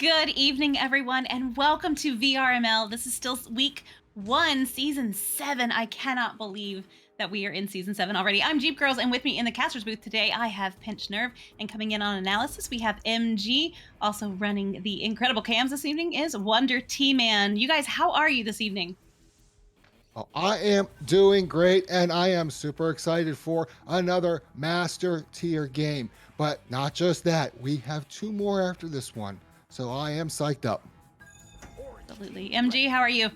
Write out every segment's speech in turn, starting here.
Good evening, everyone, and welcome to VRML. This is still week one, season 7. I cannot believe that we are in season 7 already. I'm Jeepgirlz, and with me in the caster's booth today, I have Pinched-Nerve, and coming in on analysis, we have MG. Also running the incredible cams this evening is Wonder T-Man. You guys, how are you this evening? Oh, I am doing great, and I am super excited for another master tier game. But not just that, we have two more after this one. So I am psyched up. Absolutely. MG, how are you?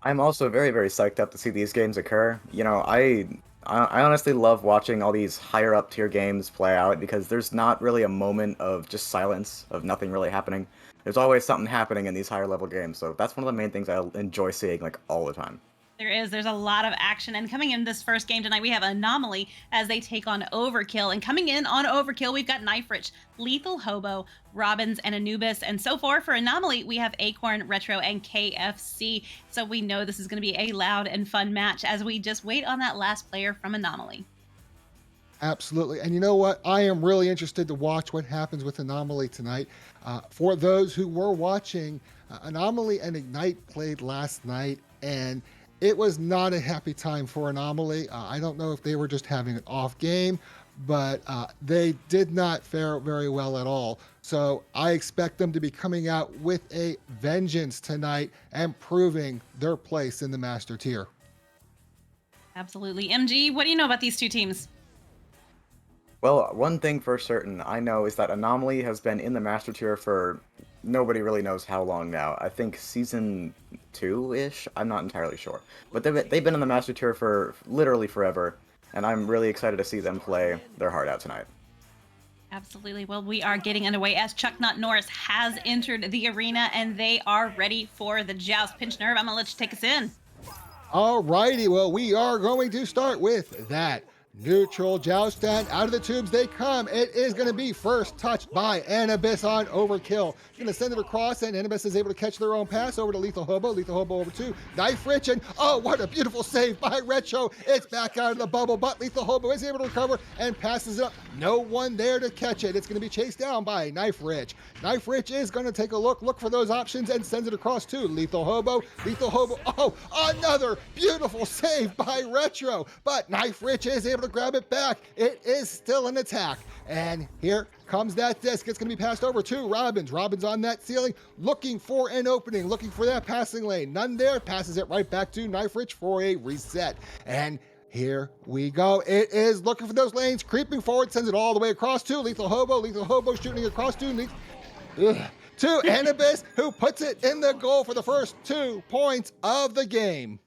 I'm also very, very psyched up to see these games occur. I honestly love watching all these higher up tier games play out because there's not really a moment of just silence, of nothing really happening. There's always something happening in these higher level games, so that's one of the main things I enjoy seeing like all the time. There's a lot of action. And coming in this first game tonight, we have Anomaly as they take on Overkill. And coming in on Overkill, we've got Knife Rich, Lethal Hobo, Robbins, and Anubis. And so far for Anomaly, we have Acorn, Retro, and KFC. So we know this is going to be a loud and fun match as we just wait on that last player from Anomaly. Absolutely. And you know what? I am really interested to watch what happens with Anomaly tonight. For those who were watching, Anomaly and Ignite played last night, and it was not a happy time for Anomaly. I don't know if they were just having an off game, but they did not fare very well at all. So I expect them to be coming out with a vengeance tonight and proving their place in the Master Tier. Absolutely. MG, what do you know about these two teams? Well, one thing for certain I know is that Anomaly has been in the Master Tier for nobody really knows how long now. I think season 2-ish? I'm not entirely sure. But they've been in the Master Tier for literally forever, and I'm really excited to see them play their heart out tonight. Absolutely. Well, we are getting underway as Chuck Not Norris has entered the arena and they are ready for the joust. Pinch-Nerve, I'm going to let you take us in. All righty, well, we are going to start with that neutral joust, and out of the tubes they come. It is going to be first touched by Anubis on Overkill. Going to send it across, and Anubis is able to catch their own pass over to Lethal Hobo. Lethal Hobo over to Knife Rich, and oh, what a beautiful save by Retro. It's back out of the bubble, but Lethal Hobo is able to recover and passes it up. No one there to catch it. It's going to be chased down by Knife Rich. Knife Rich is going to take a look for those options, and sends it across to Lethal Hobo. Lethal Hobo, oh, another beautiful save by Retro, but Knife Rich is able to grab it back. It is still an attack, and here comes that disc. It's going to be passed over to Robbins. Robbins on that ceiling, looking for an opening, looking for that passing lane. None there. Passes it right back to Knife Rich for a reset, and here we go. It is looking for those lanes, creeping forward, sends it all the way across to Lethal Hobo. Lethal Hobo shooting across to Anubis, who puts it in the goal for the first 2 points of the game.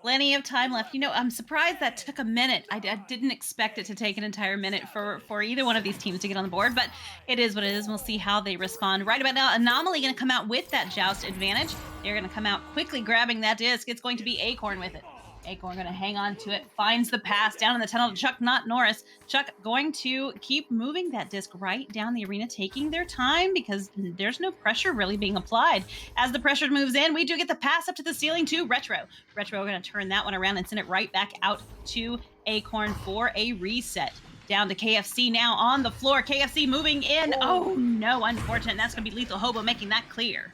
Plenty of time left. I'm surprised that took a minute. I didn't expect it to take an entire minute for either one of these teams to get on the board, but it is what it is. We'll see how they respond. Right about now, Anomaly going to come out with that joust advantage. They're going to come out quickly grabbing that disc. It's going to be Acorn with it. Acorn going to hang on to it, finds the pass down in the tunnel to Chuck Not Norris. Chuck going to keep moving that disc right down the arena, taking their time because there's no pressure really being applied. As the pressure moves in, we do get the pass up to the ceiling to Retro. Retro going to turn that one around and send it right back out to Acorn for a reset. Down to KFC now on the floor. KFC moving in. Oh no, unfortunate. That's going to be Lethal Hobo making that clear.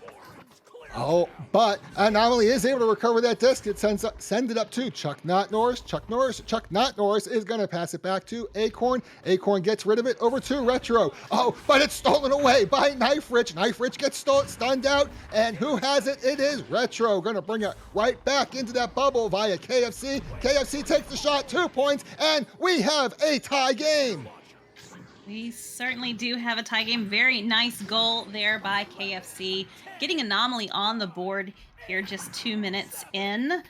Oh, but Anomaly is able to recover that disc. It sends it up to Chuck Not Norris. Chuck Not Norris is going to pass it back to Acorn. Acorn gets rid of it over to Retro. Oh, but it's stolen away by Knife Rich. Knife Rich gets stunned out, and who has it? It is Retro. Going to bring it right back into that bubble via KFC. KFC takes the shot, 2 points, and we have a tie game. We certainly do have a tie game. Very nice goal there by KFC. Getting Anomaly on the board here just 2 minutes in.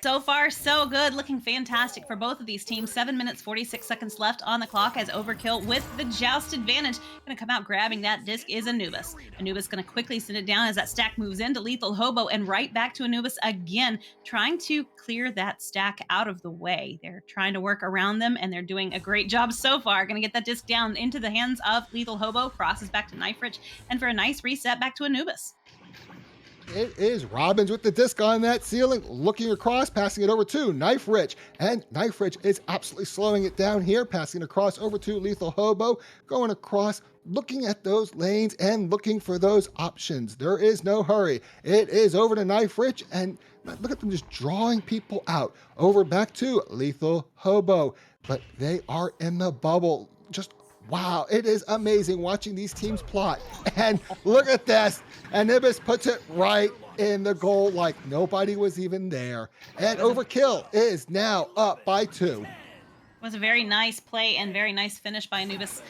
So far, so good. Looking fantastic for both of these teams. 7 minutes, 46 seconds left on the clock as Overkill with the joust advantage. Going to come out grabbing that disc is Anubis. Anubis going to quickly send it down as that stack moves into Lethal Hobo and right back to Anubis again, trying to clear that stack out of the way. They're trying to work around them and they're doing a great job so far. Going to get that disc down into the hands of Lethal Hobo, crosses back to Knife Rich, and for a nice reset back to Anubis. It is Robbins with the disc on that ceiling, looking across, passing it over to Knife Rich. And Knife Rich is absolutely slowing it down here, passing it across over to Lethal Hobo, going across, looking at those lanes and looking for those options. There is no hurry. It is over to Knife Rich, and look at them just drawing people out. Over back to Lethal Hobo, but they are in the bubble. Just wow, it is amazing watching these teams plot. And look at this. Anubis puts it right in the goal like nobody was even there. And Overkill is now up by 2. It was a very nice play and very nice finish by Anubis.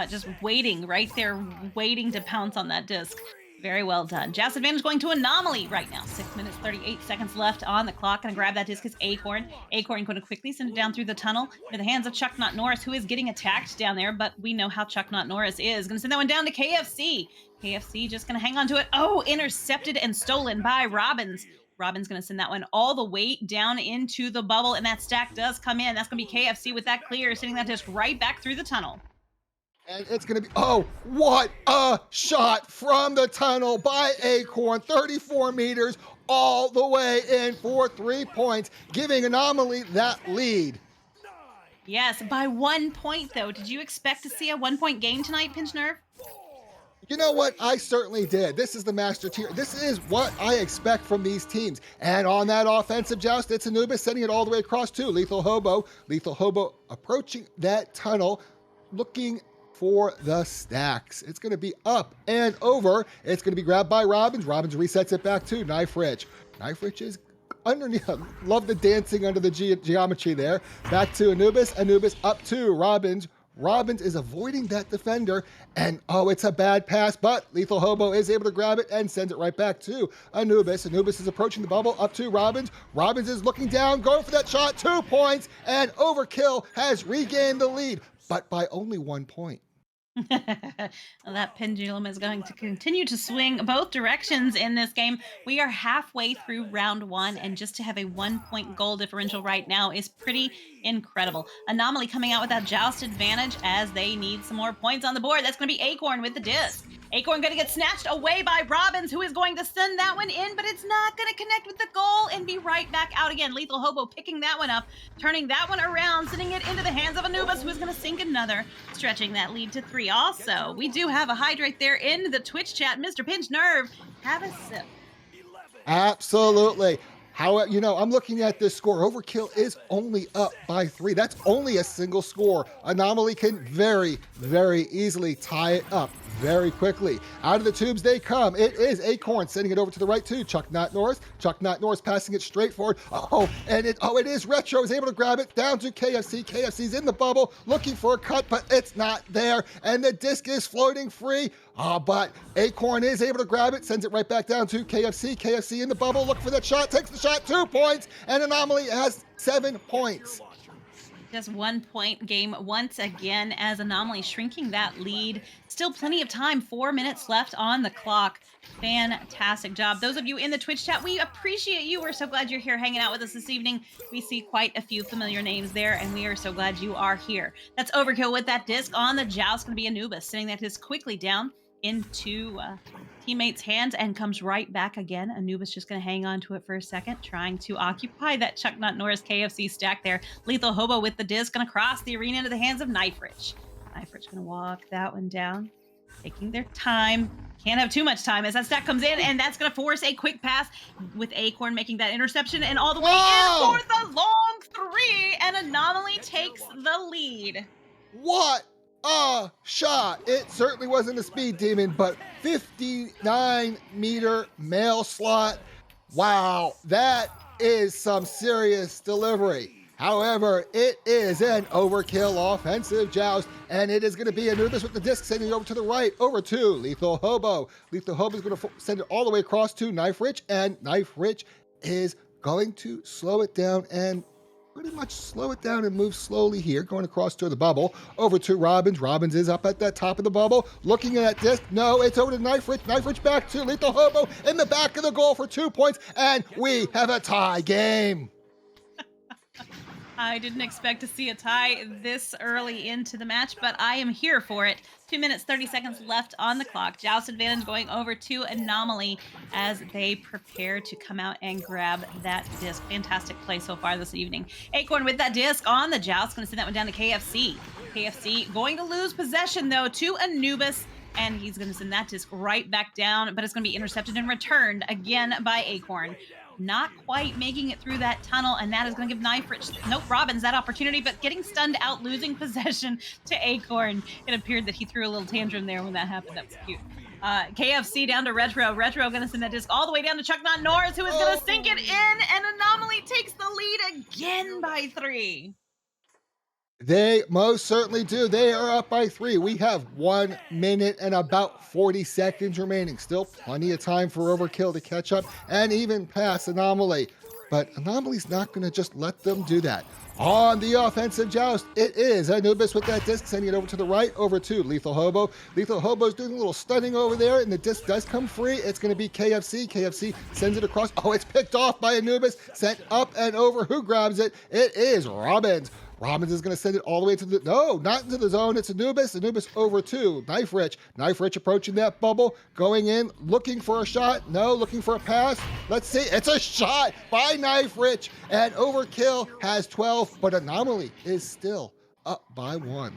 Just waiting right there, waiting to pounce on that disc. Very well done. Joust advantage going to Anomaly right now. 6 minutes, 38 seconds left on the clock. Gonna grab that disc is Acorn. Acorn going to quickly send it down through the tunnel into the hands of Chuck Not Norris, who is getting attacked down there, but we know how Chuck Not Norris is. Gonna send that one down to KFC. KFC just gonna hang on to it. Oh, intercepted and stolen by Robbins. Robbins gonna send that one all the way down into the bubble, and that stack does come in. That's gonna be KFC with that clear, sending that disc right back through the tunnel. And it's going to be, oh, what a shot from the tunnel by Acorn, 34 meters all the way in for 3 points, giving Anomaly that lead. Yes, by 1 point, though. Did you expect to see a 1 point game tonight, Pinched-Nerve? You know what? I certainly did. This is the master tier. This is what I expect from these teams. And on that offensive joust, it's Anubis sending it all the way across to Lethal Hobo. Lethal Hobo approaching that tunnel, looking for the stacks. It's going to be up and over. It's going to be grabbed by Robbins. Robbins resets it back to Knife Rich. Knife Rich is underneath. Love the dancing under the geometry there. Back to Anubis. Anubis up to Robbins. Robbins is avoiding that defender, and oh, it's a bad pass, but Lethal Hobo is able to grab it and sends it right back to Anubis. Anubis is approaching the bubble up to Robbins. Robbins is looking down, going for that shot, 2 points, and Overkill has regained the lead, but by only 1 point. Well, that pendulum is going to continue to swing both directions in this game. We are halfway through round 1, and just to have a 1 point goal differential right now is pretty incredible. Anomaly coming out with that joust advantage as they need some more points on the board. That's going to be Acorn with the disc. Acorn going to get snatched away by Robbins, who is going to send that one in, but it's not going to connect with the goal and be right back out again. Lethal Hobo picking that one up, turning that one around, sending it into the hands of Anubis, who is going to sink another, stretching that lead to 3. Also, we do have a hydrate there in the Twitch chat. Mr. Pinched-Nerve, have a sip. Absolutely. How, you know, I'm looking at this score. Overkill is only up by 3. That's only a single score. Anomaly can very, very easily tie it up very quickly. Out of the tubes they come. It is Acorn sending it over to the right to Chuck Not Norris. Chuck Not Norris passing it straight forward. It is Retro is able to grab it down to KFC. KFC's in the bubble looking for a cut, but it's not there. And the disc is floating free. But Acorn is able to grab it, sends it right back down to KFC. KFC in the bubble, look for that shot, takes the shot, 2 points, and Anomaly has 7 points. Just 1 point game once again as Anomaly shrinking that lead. Still plenty of time, 4 minutes left on the clock. Fantastic job. Those of you in the Twitch chat, we appreciate you. We're so glad you're here hanging out with us this evening. We see quite a few familiar names there, and we are so glad you are here. That's Overkill with that disc on the joust. Going to be Anubis, sending that disc quickly down into teammate's hands and comes right back again. Anubis just going to hang on to it for a second, trying to occupy that Chuck Not Norris KFC stack there. Lethal Hobo with the disc going to cross the arena into the hands of Knife Rich. Knife Rich going to walk that one down, taking their time. Can't have too much time as that stack comes in, and that's going to force a quick pass with Acorn making that interception and all the way in for the long 3, and Anomaly takes the lead. What a shot. It certainly wasn't a speed demon, but 59-meter mail slot. Wow, that is some serious delivery. However, it is an Overkill offensive joust, and it is going to be Anubis with the disc sending it over to the right, over to Lethal Hobo. Lethal Hobo is going to send it all the way across to Knife Rich, and Knife Rich is going to slow it down and pretty much slow it down and move slowly here, going across to the bubble, over to Robbins. Robbins is up at that top of the bubble, looking at that disc. No, it's over to Knife Rich. Knife Rich back to Lethal Hobo in the back of the goal for 2 points, and we have a tie game. I didn't expect to see a tie this early into the match, but I am here for it. 2 minutes, 30 seconds left on the clock. Joust advantage going over to Anomaly as they prepare to come out and grab that disc. Fantastic play so far this evening. Acorn with that disc on the Joust, going to send that one down to KFC. KFC going to lose possession though to Anubis, and he's going to send that disc right back down, but it's going to be intercepted and returned again by Acorn. Not quite making it through that tunnel, and that is going to give Robbins that opportunity, but getting stunned out, losing possession to Acorn. It appeared that he threw a little tantrum there when that happened. That was cute. KFC down to Retro. Retro going to send that disc all the way down to Chuck Not Norris, who is going to sink it in, and Anomaly takes the lead again by 3. They most certainly do. They are up by 3. We have 1 minute and about 40 seconds remaining. Still plenty of time for Overkill to catch up and even pass Anomaly. But Anomaly's not going to just let them do that. On the offensive joust, it is Anubis with that disc, sending it over to the right, over to Lethal Hobo. Lethal Hobo's doing a little stunning over there, and the disc does come free. It's going to be KFC. KFC sends it across. Oh, it's picked off by Anubis, sent up and over. Who grabs it? It is Robbins. Robbins is going to send it all the way to the, no, not into the zone. It's Anubis. Anubis over to Knife Rich. Knife Rich approaching that bubble, going in, looking for a shot. No, looking for a pass. Let's see. It's a shot by Knife Rich. And Overkill has 12, but Anomaly is still up by 1.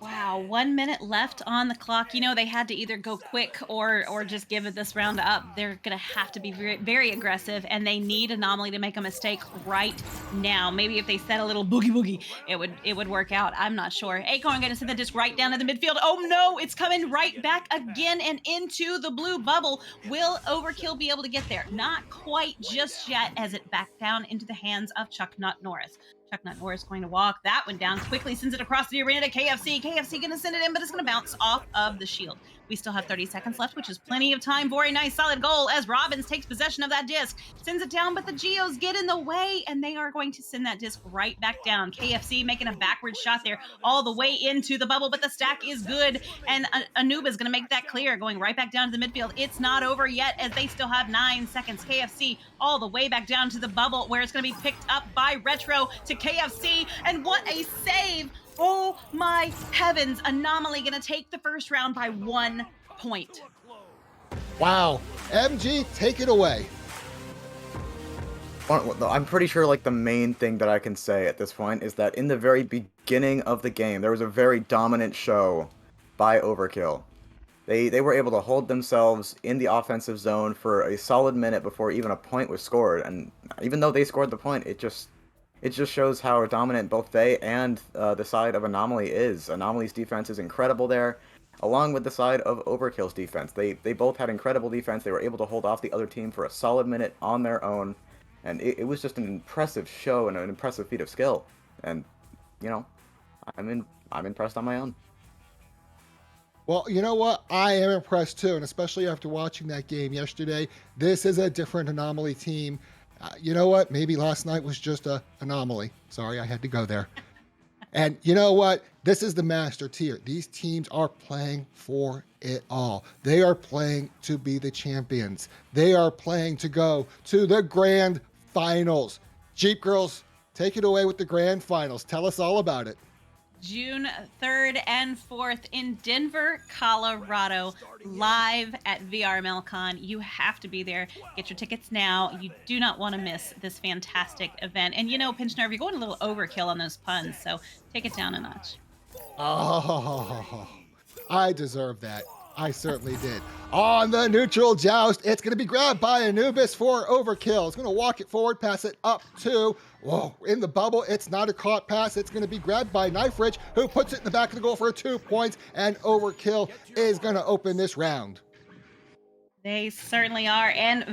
Wow, 1 minute left on the clock. You know, they had to either go quick or just give it this round up. They're gonna have to be very, very aggressive, and they need Anomaly to make a mistake right now. Maybe if they set a little boogie boogie, it would work out. I'm not sure. Acorn gonna send the disc right down to the midfield. Oh no, it's coming right back again and into the blue bubble. Will Overkill be able to get there? Not quite just yet, as it backed down into the hands of Chuck Not Norris. Chuck Not Norris going to walk that one down, quickly sends it across the arena to KFC. KFC going to send it in, but it's going to bounce off of the shield. We still have 30 seconds left, which is plenty of time for a nice solid goal as Robbins takes possession of that disc, sends it down, but the Geos get in the way, and they are going to send that disc right back down. KFC making a backward shot there all the way into the bubble, but the stack is good, and Anub is going to make that clear, going right back down to the midfield. It's not over yet as they still have 9 seconds. KFC all the way back down to the bubble, where it's going to be picked up by Retro to KFC, and what a save! Oh my heavens, Anomaly gonna take the first round by 1 point. Wow, MG, take it away. I'm pretty sure like the main thing that I can say at this point is that in the very beginning of the game, there was a very dominant show by Overkill. They were able to hold themselves in the offensive zone for a solid minute before even a point was scored, and even though they scored the point, it just shows how dominant both they and the side of Anomaly is. Anomaly's defense is incredible there, along with the side of Overkill's defense. They both had incredible defense. They were able to hold off the other team for a solid minute on their own, and it was just an impressive show and an impressive feat of skill. And, you know, I'm impressed on my own. Well, you know what? I am impressed too, and especially after watching that game yesterday. This is a different Anomaly team. You know what? Maybe last night was just a anomaly. Sorry, I had to go there. And you know what? This is the master tier. These teams are playing for it all. They are playing to be the champions. They are playing to go to the grand finals. Jeepgirlz, take it away with the grand finals. Tell us all about it. June 3rd and 4th in Denver, Colorado, live at VRML Con. You have to be there. Get your tickets now. You do not want to miss this fantastic event. And you know, Pinched-Nerve, you're going a little overkill on those puns, so take it down a notch. Oh, I deserve that. I certainly did. On the neutral joust, it's going to be grabbed by Anubis for Overkill. It's going to walk it forward, pass it up to, whoa, in the bubble. It's not a caught pass. It's going to be grabbed by Knife Rich, who puts it in the back of the goal for 2 points, and Overkill is going to open this round. They certainly are, and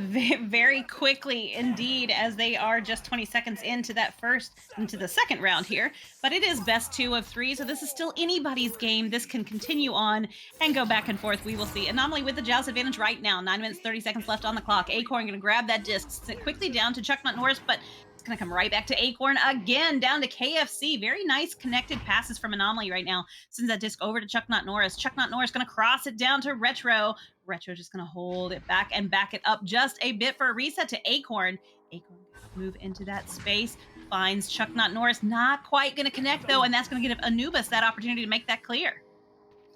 very quickly indeed, as they are just 20 seconds into the second round here. But it is best 2 of 3, so this is still anybody's game. This can continue on and go back and forth. We will see. Anomaly with the joust advantage right now. 9 minutes, 30 seconds left on the clock. Acorn going to grab that disc, sit quickly down to Chuck Not Norris, but it's going to come right back to Acorn again, down to KFC. Very nice connected passes from Anomaly right now. Sends that disc over to Chuck Not Norris. Chuck Not Norris going to cross it down to Retro. Retro just going to hold it back and back it up just a bit for a reset to Acorn. Acorn move into that space. finds Chuck Not Norris. Not quite going to connect, though, and that's going to give Anubis that opportunity to make that clear.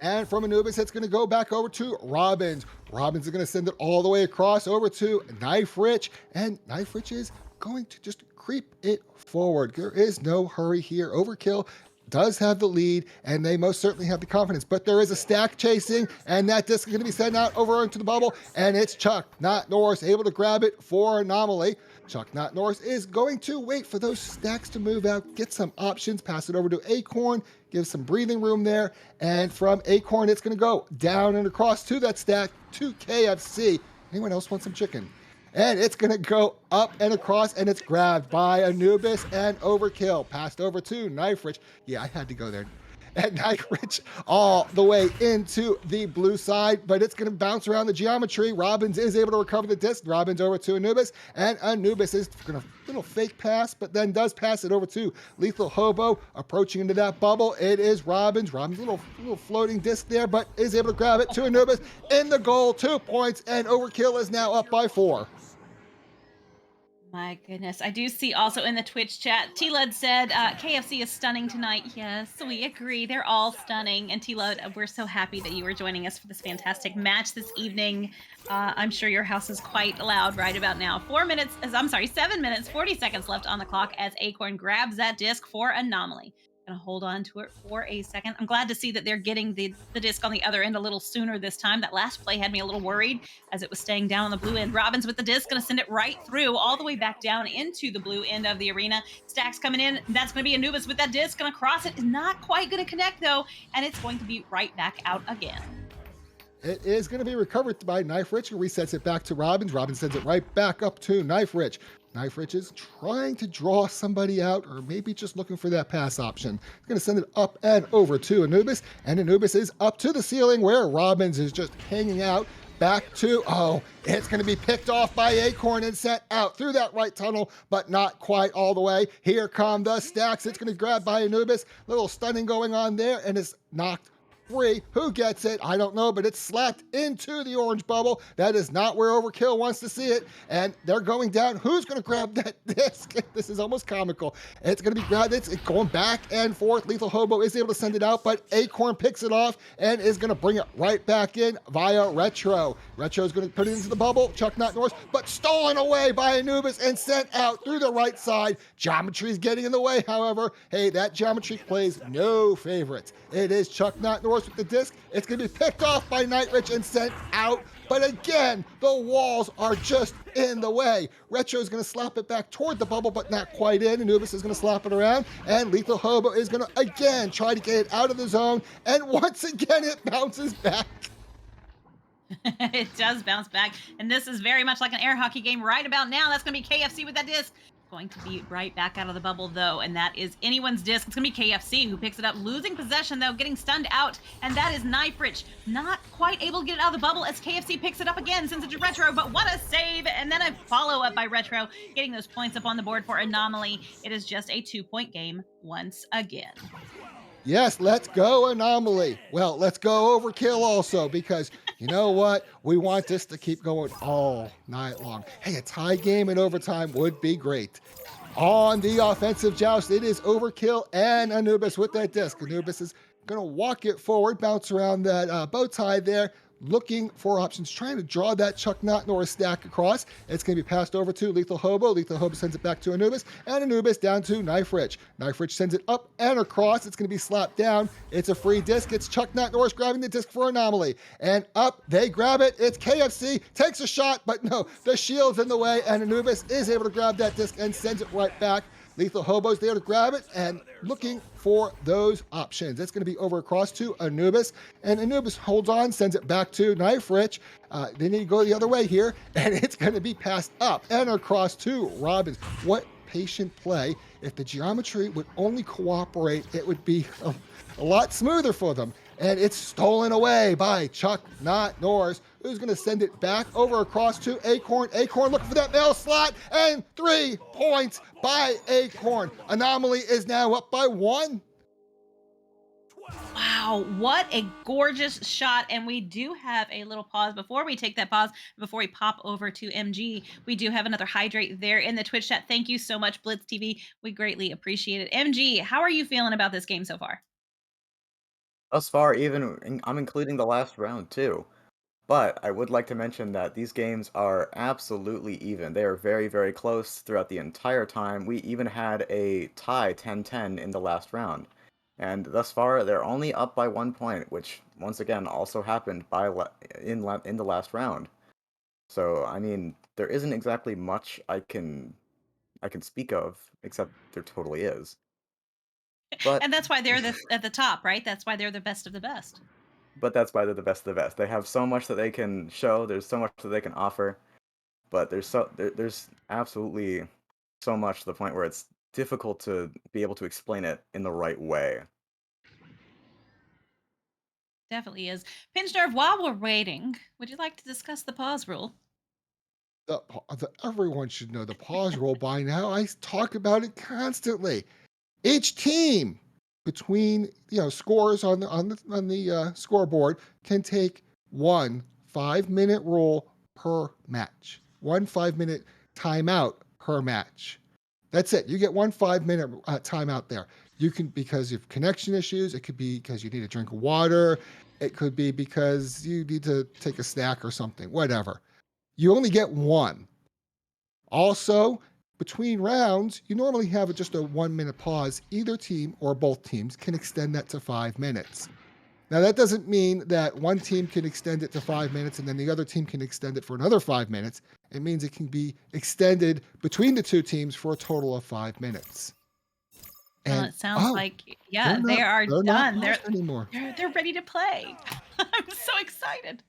And from Anubis, it's going to go back over to Robbins. Robbins is going to send it all the way across over to Knife Rich. And Knife Rich is going to just creep it forward. There is no hurry here. Overkill does have the lead, and they most certainly have the confidence. But there is a stack chasing, and that disc is going to be sent out over into the bubble. And it's Chuck Not Norris able to grab it for Anomaly. Chuck Not Norris is going to wait for those stacks to move out, get some options, pass it over to Acorn, give some breathing room there. And from Acorn, it's going to go down and across to that stack to KFC. Anyone else want some chicken? And it's going to go up and across, and it's grabbed by Anubis and Overkill. Passed over to Knife Rich. Yeah, I had to go there. And Knife Rich all the way into the blue side, but it's going to bounce around the geometry. Robbins is able to recover the disc. Robbins over to Anubis, and Anubis is going to little fake pass, but then does pass it over to Lethal Hobo, approaching into that bubble. It is Robbins. Robbins, little floating disc there, but is able to grab it to Anubis in the goal. 2 points, and Overkill is now up by 4. My goodness. I do see also in the Twitch chat, T-Lud said, KFC is stunning tonight. Yes, we agree. They're all stunning. And T-Lud, we're so happy that you were joining us for this fantastic match this evening. I'm sure your house is quite loud right about now. 7 minutes, 40 seconds left on the clock as Acorn grabs that disc for Anomaly. Gonna hold on to it for a second. I'm glad to see that they're getting the disc on the other end a little sooner this time. That last play had me a little worried as it was staying down on the blue end. Robbins with the disc, gonna send it right through, all the way back down into the blue end of the arena. Stacks coming in. That's gonna be Anubis with that disc, gonna cross it. Is not quite gonna connect though, and it's going to be right back out again. It is going to be recovered by Knife Rich, who resets it back to Robbins. Robbins sends it right back up to Knife Rich. Knife Rich is trying to draw somebody out, or maybe just looking for that pass option. He's going to send it up and over to Anubis, and Anubis is up to the ceiling where Robbins is just hanging out. Back to, it's going to be picked off by Acorn and sent out through that right tunnel, but not quite all the way. Here come the stacks. It's going to be grabbed by Anubis. Little stunning going on there, and it's knocked free. Who gets it? I don't know, but it's slapped into the orange bubble. That is not where Overkill wants to see it, and they're going down. Who's going to grab that disc? This is almost comical. It's going to be grabbed. It's going back and forth. Lethal Hobo is able to send it out, but Acorn picks it off and is going to bring it right back in via Retro. Retro is going to put it into the bubble. Chuck Not Norris, but stolen away by Anubis and sent out through the right side. Geometry is getting in the way, however. Hey, that geometry plays no favorites. It is Chuck Not Norris with the disc. It's going to be picked off by Knight Rich and sent out. But again, the walls are just in the way. Retro is going to slap it back toward the bubble, but not quite in. Anubis is going to slap it around. And Lethal Hobo is going to again try to get it out of the zone. And once again, it bounces back. It does bounce back. And this is very much like an air hockey game right about now. That's going to be KFC with that disc. Going to be right back out of the bubble though, and that is anyone's disc. It's gonna be KFC who picks it up, losing possession though, getting stunned out, and that is Knife Rich not quite able to get it out of the bubble as KFC picks it up again, since it's Retro, but what a save, and then a follow-up by Retro, getting those points up on the board for Anomaly. It is just a 2-point game once again. Yes, let's go Anomaly. Well, let's go Overkill also, because you know what? We want this to keep going all night long. Hey, a tie game in overtime would be great. On the offensive joust, it is Overkill and Anubis with that disc. Anubis is going to walk it forward, bounce around that bow tie there, looking for options, trying to draw that Chuck Not Norris stack across. It's going to be passed over to Lethal Hobo. Lethal Hobo sends it back to Anubis, and Anubis down to Knife Rich. Knife Rich sends it up and across. It's going to be slapped down. It's a free disc. It's Chuck Not Norris grabbing the disc for Anomaly. And up, they grab it. It's KFC, takes a shot, but no, the shield's in the way, and Anubis is able to grab that disc and sends it right back. Lethal Hobo's there to grab it and looking for those options. It's going to be over across to Anubis, and Anubis holds on, sends it back to Knife Rich. They need to go the other way here, and it's going to be passed up and across to Robbins. What patient play. If the geometry would only cooperate, it would be a lot smoother for them. And it's stolen away by Chuck Not Norris, who's going to send it back over across to Acorn. Acorn looking for that mail slot, and 3 points by Acorn. Anomaly is now up by 1. Wow, Wow, what a gorgeous shot. And we do have a little pause before we take that pause, before we pop over to MG. We do have another hydrate there in the Twitch chat. Thank you so much, Blitz TV. We greatly appreciate it. MG, how are you feeling about this game so far? Thus far, I'm including the last round too. But I would like to mention that these games are absolutely even. They are very, very close throughout the entire time. We even had a tie 10-10 in the last round. And thus far, they're only up by 1 point, which once again also happened in the last round. So I mean, there isn't exactly much I can speak of, except there totally is. But And that's why they're at the top, right? That's why they're the best of the best. but that's why they're the best of the best. They have so much that they can show. There's so much that they can offer. But there's absolutely so much to the point where it's difficult to be able to explain it in the right way. Definitely is. Pinch Nerve, while we're waiting, would you like to discuss the pause rule? Everyone should know the pause rule by now. I talk about it constantly. Each team between scores on the scoreboard can take 1 5-minute rule per match. 1 5-minute timeout per match. That's it. You get 1 5-minute timeout there. You can, because of connection issues. It could be because you need a drink of water. It could be because you need to take a snack or something. Whatever. You only get one. Also, between rounds, you normally have just a 1 minute pause. Either team or both teams can extend that to 5 minutes. Now, that doesn't mean that one team can extend it to 5 minutes and then the other team can extend it for another 5 minutes. It means it can be extended between the two teams for a total of 5 minutes. Well, And it sounds oh, like, yeah, they are they're not done. paused anymore. They're ready to play. I'm so excited.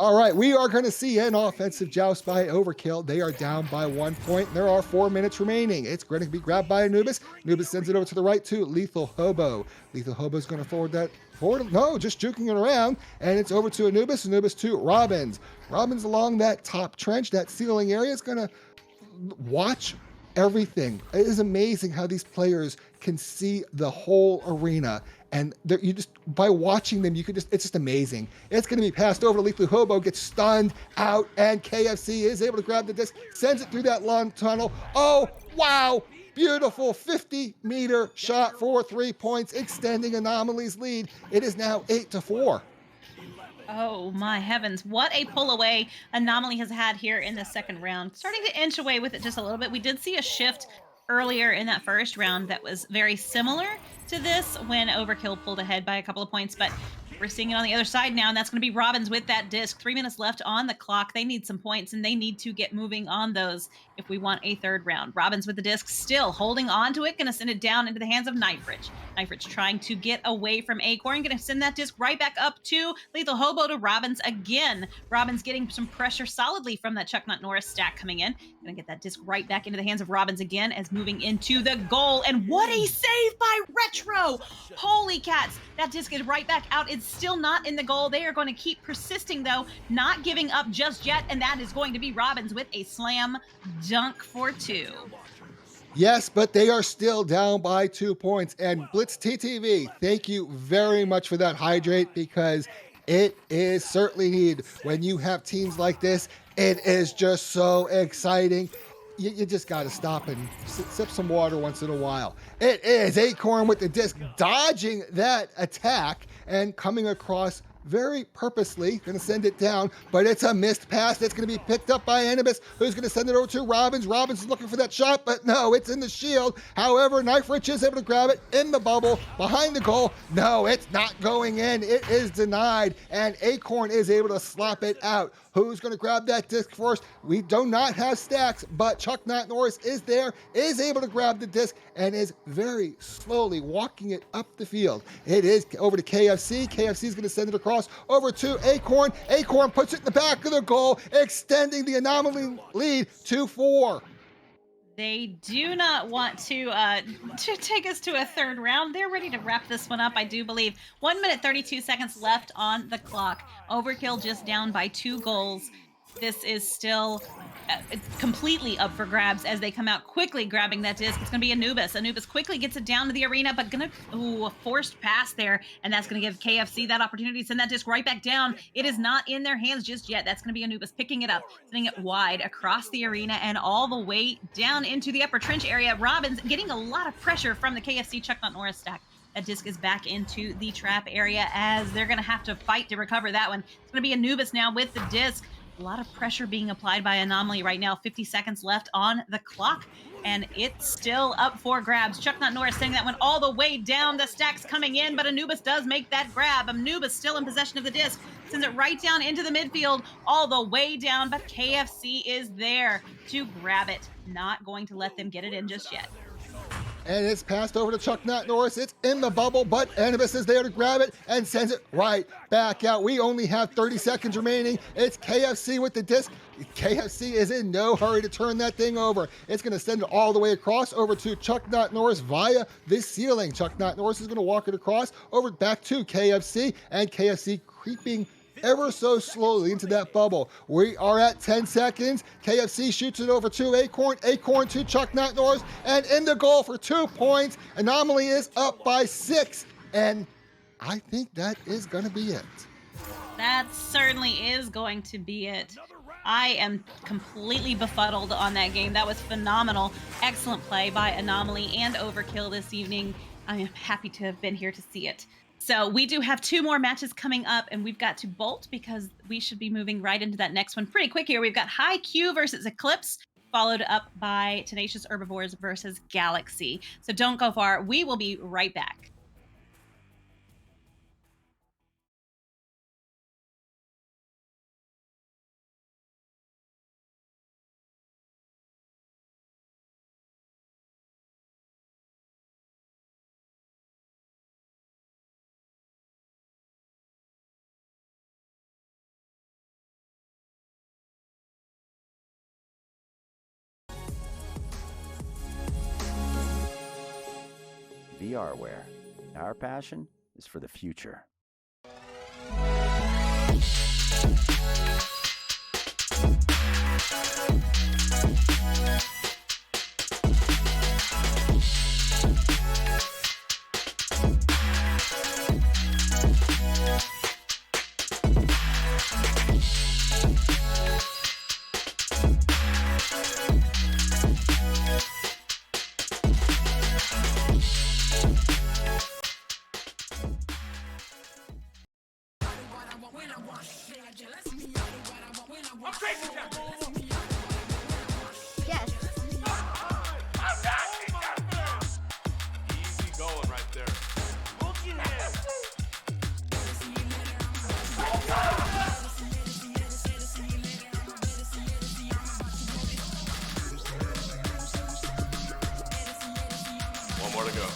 All right, we are going to see an offensive joust by Overkill. They are down by 1 point. There are 4 minutes remaining. It's going to be grabbed by Anubis. Anubis sends it over to the right to Lethal Hobo. Lethal Hobo is going to forward that forward. No, just juking it around. And it's over to Anubis. Anubis to Robbins. Robbins along that top trench, that ceiling area, is going to watch everything. It is amazing how these players can see the whole arena. And you just, by watching them, it's just amazing. It's going to be passed over to Lethal Hobo, gets stunned out, and KFC is able to grab the disc, sends it through that long tunnel. Oh, wow. Beautiful 50-meter shot for 3 points, extending Anomaly's lead. It is now 8-4. Oh my heavens. What a pull away Anomaly has had here in the second round. Starting to inch away with it just a little bit. We did see a shift earlier in that first round that was very similar to this when Overkill pulled ahead by a couple of points, but we're seeing it on the other side now, and that's going to be Robbins with that disc. 3 minutes left on the clock. They need some points, and they need to get moving on those if we want a third round. Robbins with the disc, still holding on to it, going to send it down into the hands of Kniferidge. Kniferidge trying to get away from Acorn, going to send that disc right back up to Lethal Hobo to Robbins again. Robbins getting some pressure solidly from that Chuck Not Norris stack coming in. Going to get that disc right back into the hands of Robbins again as moving into the goal. And what a save by Retro! Holy cats, that disc is right back out. It's still not in the goal. They are going to keep persisting, though, not giving up just yet, and that is going to be Robbins with a slam dunk for 2. Yes, but they are still down by 2 points. And Blitz TTV, thank you very much for that hydrate, because it is certainly needed. When you have teams like this, it is just so exciting. You just got to stop and sip some water once in a while. It is Acorn with the disc, dodging that attack and coming across very purposely, going to send it down, but it's a missed pass that's going to be picked up by Anubis, who's going to send it over to Robbins. Robbins is looking for that shot, but no, it's in the shield. However, Kniferidge is able to grab it in the bubble behind the goal. No, it's not going in. It is denied, and Acorn is able to slap it out. Who's going to grab that disc first? We do not have stacks, but Chuck Not Norris is there, is able to grab the disc, and is very slowly walking it up the field. It is over to KFC. KFC is going to send it across over to Acorn. Acorn puts it in the back of the goal, extending the Anomaly lead to 4. They do not want to take us to a third round. They're ready to wrap this one up, I do believe. 1 minute, 32 seconds left on the clock. Overkill just down by 2 goals. This is still completely up for grabs as they come out quickly grabbing that disc. It's going to be Anubis. Anubis quickly gets it down to the arena, but going to, a forced pass there. And that's going to give KFC that opportunity to send that disc right back down. It is not in their hands just yet. That's going to be Anubis picking it up, sending it wide across the arena and all the way down into the upper trench area. Robbins getting a lot of pressure from the KFC Chuck Not Norris stack. That disc is back into the trap area as they're going to have to fight to recover that one. It's going to be Anubis now with the disc. A lot of pressure being applied by Anomaly right now. 50 seconds left on the clock, and it's still up for grabs. Chuck Not Norris sending that one all the way down. The stack's coming in, but Anubis does make that grab. Anubis still in possession of the disc, sends it right down into the midfield, all the way down, but KFC is there to grab it. Not going to let them get it in just yet. And it's passed over to Chuck Not Norris. It's in the bubble, but Anubis is there to grab it and sends it right back out. We only have 30 seconds remaining. It's KFC with the disc. KFC is in no hurry to turn that thing over. It's going to send it all the way across over to Chuck Not Norris via the ceiling. Chuck Not Norris is going to walk it across over back to KFC, and KFC creeping ever so slowly into that bubble. We are at 10 seconds. KFC shoots it over to Acorn. Acorn to Chuck Not Norris, and in the goal for 2 points. Anomaly is up by 6, and I think that is going to be it. That certainly is going to be it. I am completely befuddled on that game. That was phenomenal. Excellent play by Anomaly and Overkill this evening. I am happy to have been here to see it. So we do have 2 more matches coming up, and we've got to bolt because we should be moving right into that next one pretty quick here. We've got High Q versus Eclipse, followed up by Tenacious Herbivores versus Galaxy. So don't go far. We will be right back. VRware. Our passion is for the future. Yes. Easy going right there. One more to go.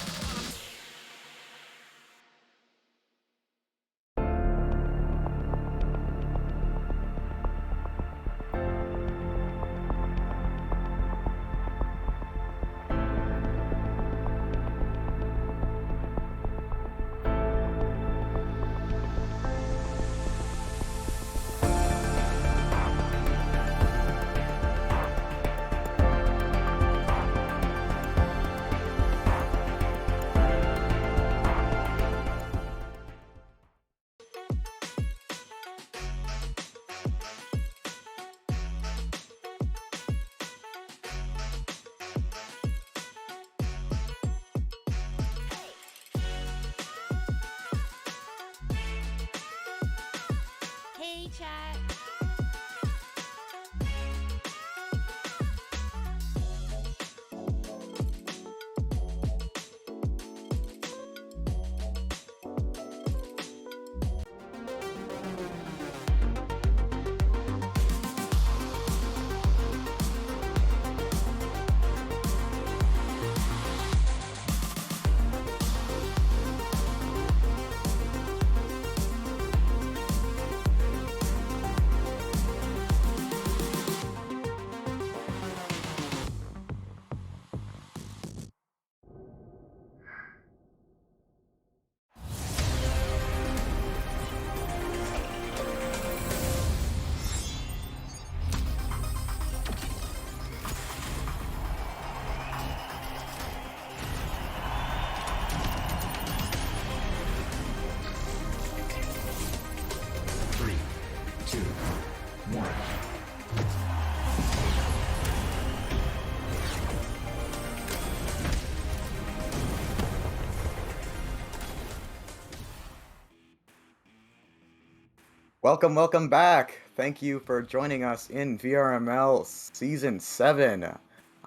Welcome back. Thank you for joining us in VRML Season 7.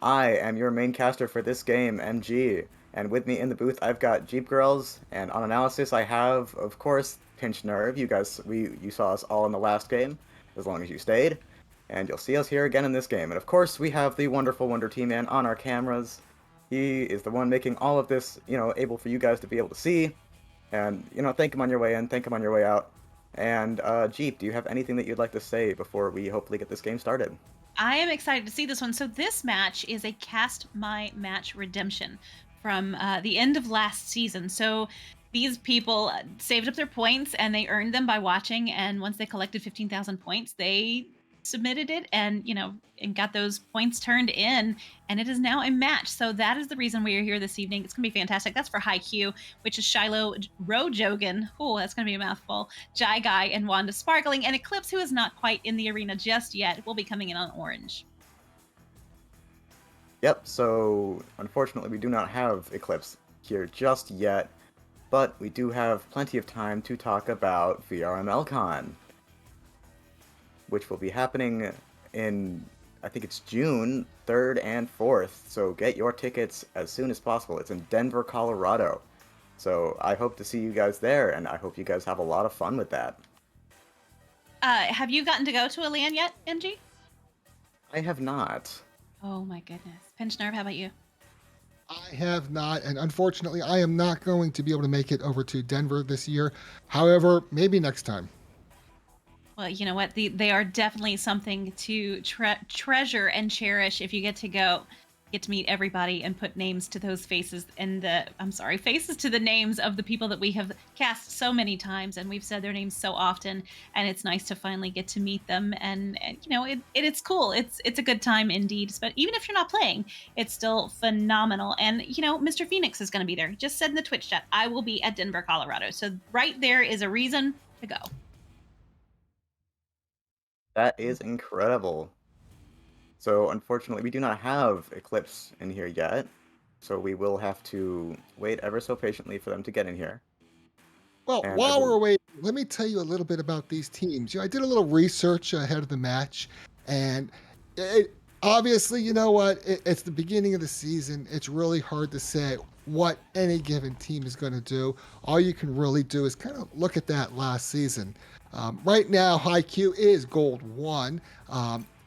I am your main caster for this game, MG, and with me in the booth I've got Jeepgirlz, and on analysis I have, of course, Pinched-Nerve. You saw us all in the last game, as long as you stayed, and you'll see us here again in this game. And of course we have the wonderful Wonder T-Man on our cameras. He is the one making all of this, able for you guys to be able to see, and, thank him on your way in, thank him on your way out. And, Jeep, do you have anything that you'd like to say before we hopefully get this game started? I am excited to see this one. So this match is a Cast My Match redemption from the end of last season. So these people saved up their points and they earned them by watching. And once they collected 15,000 points, they submitted it and got those points turned in, and it is now a match. So that is the reason we are here this evening. It's gonna be fantastic. That's for High Q, which is Shiloh Rojogan. Oh, that's gonna be a mouthful. Jai Guy and Wanda Sparkling, and Eclipse, who is not quite in the arena just yet, will be coming in on orange. Yep, so unfortunately we do not have Eclipse here just yet, but we do have plenty of time to talk about VRMLCon, which will be happening in, I think it's June 3rd and 4th, so get your tickets as soon as possible. It's in Denver, Colorado. So I hope to see you guys there, and I hope you guys have a lot of fun with that. Have you gotten to go to a LAN yet, MG? I have not. Oh my goodness. Pinched-Nerve, how about you? I have not, and unfortunately, I am not going to be able to make it over to Denver this year. However, maybe next time. Well, you know what? They are definitely something to treasure and cherish if you get to meet everybody and put names to those faces faces to the names of the people that we have cast so many times and we've said their names so often, and it's nice to finally get to meet them, and it's cool. It's a good time indeed, but even if you're not playing, it's still phenomenal. And Mr. Phoenix is going to be there. He just said in the Twitch chat, I will be at Denver, Colorado. So right there is a reason to go. That is incredible. So unfortunately, we do not have Eclipse in here yet, so we will have to wait ever so patiently for them to get in here. Well, And while we're waiting, let me tell you a little bit about these teams. I did a little research ahead of the match, and obviously, it's the beginning of the season. It's really hard to say what any given team is going to do. All you can really do is kind of look at that last season. Right now, High Q is Gold 1.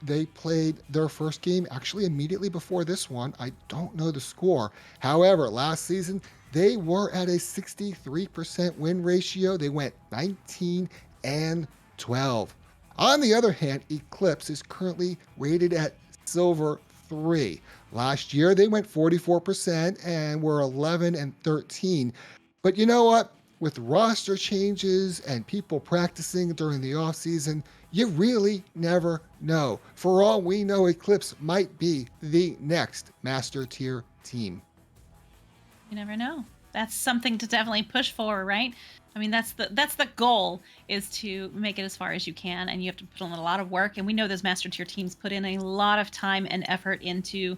They played their first game actually immediately before this one. I don't know the score. However, last season, they were at a 63% win ratio. They went 19 and 12. On the other hand, Eclipse is currently rated at Silver 3. Last year, they went 44% and were 11 and 13. But you know what? With roster changes and people practicing during the offseason, you really never know. For all we know, Eclipse might be the next Master Tier team. You never know. That's something to definitely push for, right? I mean, that's the goal, is to make it as far as you can, and you have to put in a lot of work. And we know those Master Tier teams put in a lot of time and effort into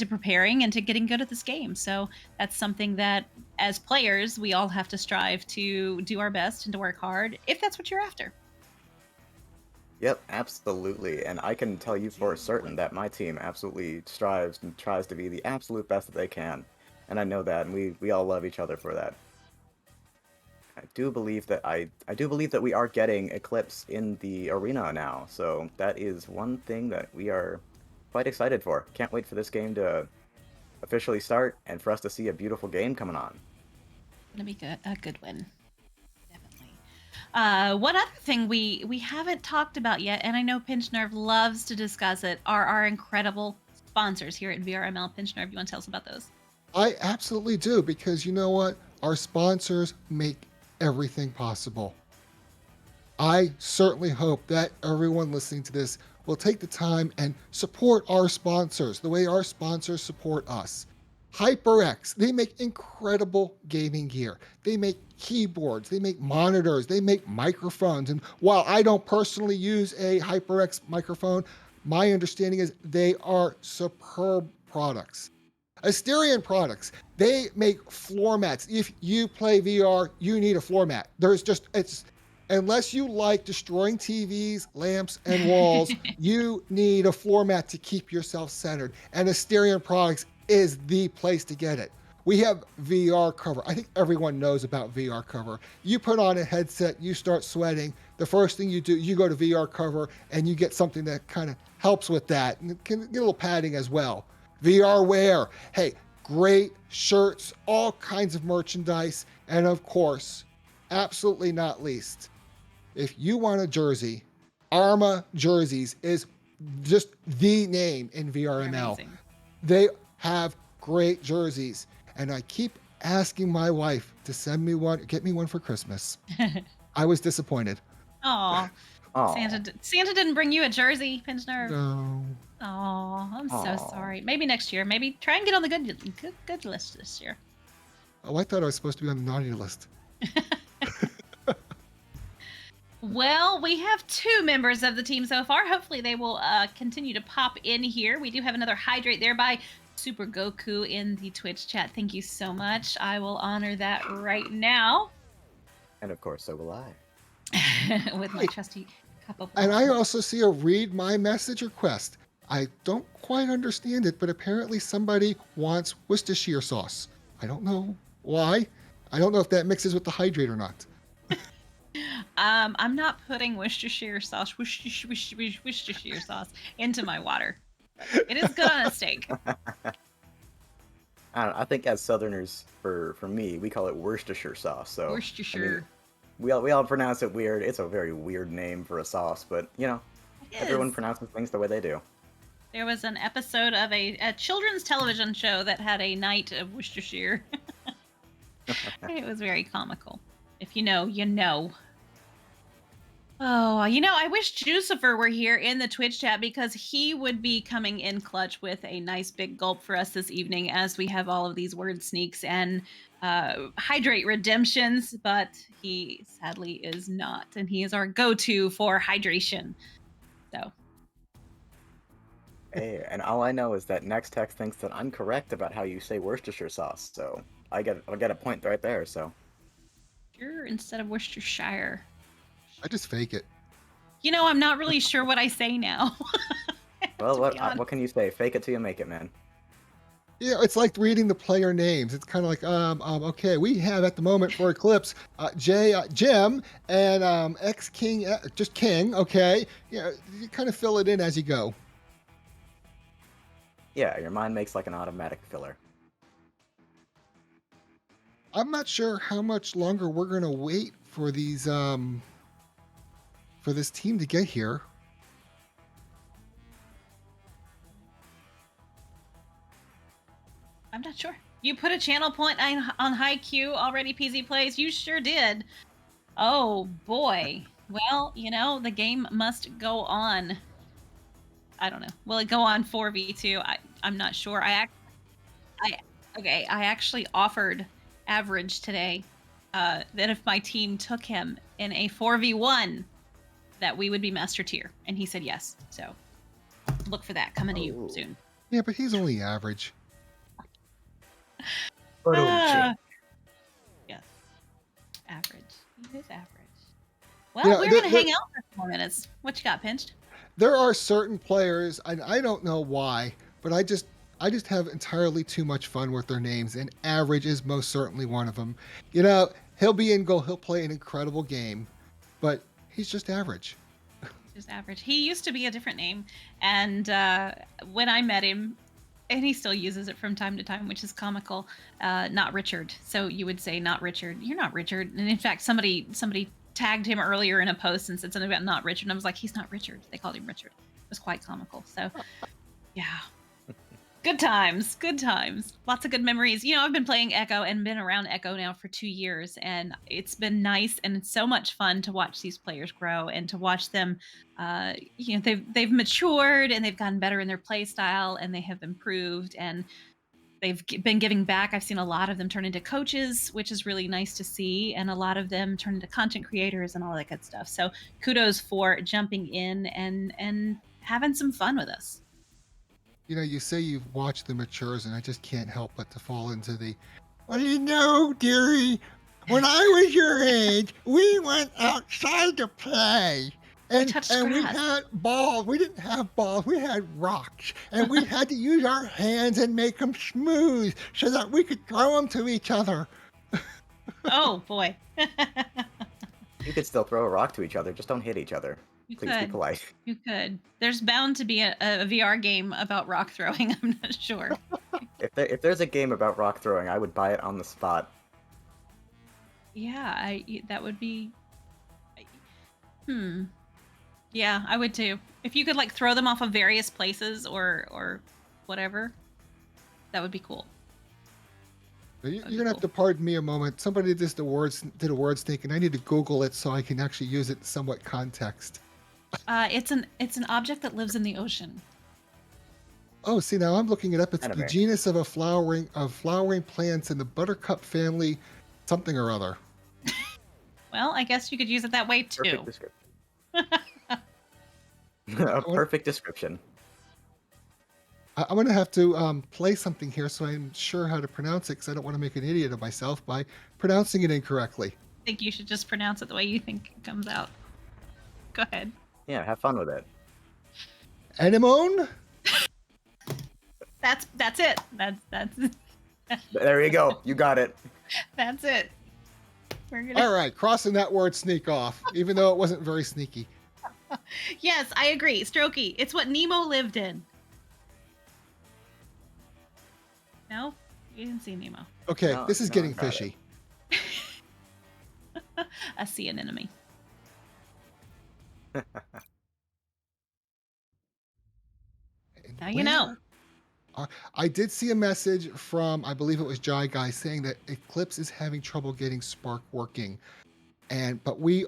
preparing and to getting good at this game. So that's something that, as players, we all have to strive to do our best and to work hard, if that's what you're after. Yep, absolutely. And I can tell you for certain that my team absolutely strives and tries to be the absolute best that they can. And I know that, and we all love each other for that. I do believe that we are getting Eclipse in the arena now, so that is one thing that we are quite excited for. Can't wait for this game to officially start and for us to see a beautiful game coming on. Gonna be a good win. Definitely. One other thing we haven't talked about yet, and I know Pinched-Nerve loves to discuss it, are our incredible sponsors here at VRML. Pinched-Nerve, you want to tell us about those? I absolutely do, because you know what? Our sponsors make everything possible. I certainly hope that everyone listening to this will take the time and support our sponsors the way our sponsors support us. HyperX, they make incredible gaming gear. They make keyboards, they make monitors, they make microphones. And while I don't personally use a HyperX microphone, my understanding is they are superb products. Asterion Products, they make floor mats. If you play VR, you need a floor mat. Unless you like destroying TVs, lamps, and walls, you need a floor mat to keep yourself centered. And Asterion Products is the place to get it. We have VR cover. I think everyone knows about VR cover. You put on a headset, you start sweating. The first thing you do, you go to VR cover and you get something that kind of helps with that and can get a little padding as well. VR wear. Hey, great shirts, all kinds of merchandise. And of course, absolutely not least, if you want a jersey, Arma Jerseys is just the name in VRML. Amazing. They have great jerseys. And I keep asking my wife to send me one, get me one for Christmas. I was disappointed. Aw. Oh, Santa didn't bring you a jersey, Pinched-Nerve. No. Oh, I'm so Aw. sorry. Maybe next year. Maybe try and get on the good list this year. Oh, I thought I was supposed to be on the naughty list. Well, we have 2 members of the team so far. Hopefully they will continue to pop in here. We do have another Hydrate there by Super Goku in the Twitch chat. Thank you so much. I will honor that right now and of course, so will I. with my trusty cup of And water. I also see a read my message request. I don't quite understand it, but apparently somebody wants Worcestershire sauce. I don't know why. I don't know if that mixes with the hydrate or not. I'm not putting Worcestershire sauce into my water. It is good on a steak. I don't know, I think as Southerners, for me, we call it Worcestershire sauce. So Worcestershire. we all pronounce it weird. It's a very weird name for a sauce, but you know, It everyone is. pronounces things the way they do. There was an episode of a children's television show that had a night of Worcestershire. It was very comical. If you know, you know. Oh, I wish Jucifer were here in the Twitch chat because he would be coming in clutch with a nice big gulp for us this evening as we have all of these word sneaks and hydrate redemptions, but he sadly is not, and he is our go-to for hydration. So, Hey, and all I know is that Next Tech thinks that I'm correct about how you say Worcestershire sauce, so I'll get a point right there. So sure, instead of Worcestershire. I just fake it. I'm not really sure what I say now. well, To be honest. what can you say? Fake it till you make it, man. Yeah, it's like reading the player names. It's kind of like, okay, we have at the moment for Eclipse, Jim, and X King, just King, okay? Yeah, you kind of fill it in as you go. Yeah, your mind makes like an automatic filler. I'm not sure how much longer we're going to wait for these, for this team to get here. I'm not sure. You put a channel point on high Q already, PZ Plays. You sure did. Oh, boy. Well, the game must go on. I don't know. Will it go on 4v2? I'm not sure. I actually offered Average today that if my team took him in a 4v1, that we would be Master Tier. And he said yes. So look for that coming to you Oh. soon. Yeah, but he's only average. Ah. Yes. Average. He is average. Well, Yeah, we're going to hang out for 4 minutes. What you got, Pinched? There are certain players, and I don't know why, but I just have entirely too much fun with their names, and Average is most certainly one of them. He'll be in goal, he'll play an incredible game, but he's just average. Just average. He used to be a different name, and when I met him, and he still uses it from time to time, which is comical. Not Richard. So you would say not Richard. You're not Richard. And in fact, somebody tagged him earlier in a post and said something about not Richard. And I was like, he's not Richard. They called him Richard. It was quite comical. So, yeah. Good times. Good times. Lots of good memories. I've been playing Echo and been around Echo now for 2 years, and it's been nice and it's so much fun to watch these players grow and to watch them. They've matured and they've gotten better in their play style and they have improved and they've been giving back. I've seen a lot of them turn into coaches, which is really nice to see, and a lot of them turn into content creators and all that good stuff. So kudos for jumping in and having some fun with us. You say you've watched the matures, and I just can't help but to fall into the, well, dearie, When I was your age, we went outside to play. touched And we grass. had balls. We didn't have balls. We had rocks. And we had to use our hands and make them smooth so that we could throw them to each other. Oh boy. You could still throw a rock to each other, just don't hit each other. You Please be could. polite. You could. There's bound to be a VR game about rock throwing. I'm not sure. If there's a game about rock throwing, I would buy it on the spot. Yeah, that would be. Yeah, I would too. If you could like throw them off of various places or whatever, that would be cool. You're going to have to pardon me a moment. Somebody did a word snake, and I need to Google it so I can actually use it in somewhat context. It's an object that lives in the ocean. Oh, see, now I'm looking it up. It's the Anime. genus of flowering plants in the buttercup family, something or other. Well, I guess you could use it that way too. Perfect description. A perfect description. I'm going to have to play something here so I'm sure how to pronounce it because I don't want to make an idiot of myself by pronouncing it incorrectly. I think you should just pronounce it the way you think it comes out. Go ahead. Yeah, have fun with it. Anemone? That's it. That's There you go. You got it. that's it. We're gonna. All right, crossing that word sneak off, even though it wasn't very sneaky. Yes, I agree. Strokey. It's what Nemo lived in. No, you didn't see Nemo. Okay, No, this is no, getting I got it. fishy. A sea anemone. Now you know. I did see a message from, I believe it was Jai Guy, saying that Eclipse is having trouble getting Spark working. But we're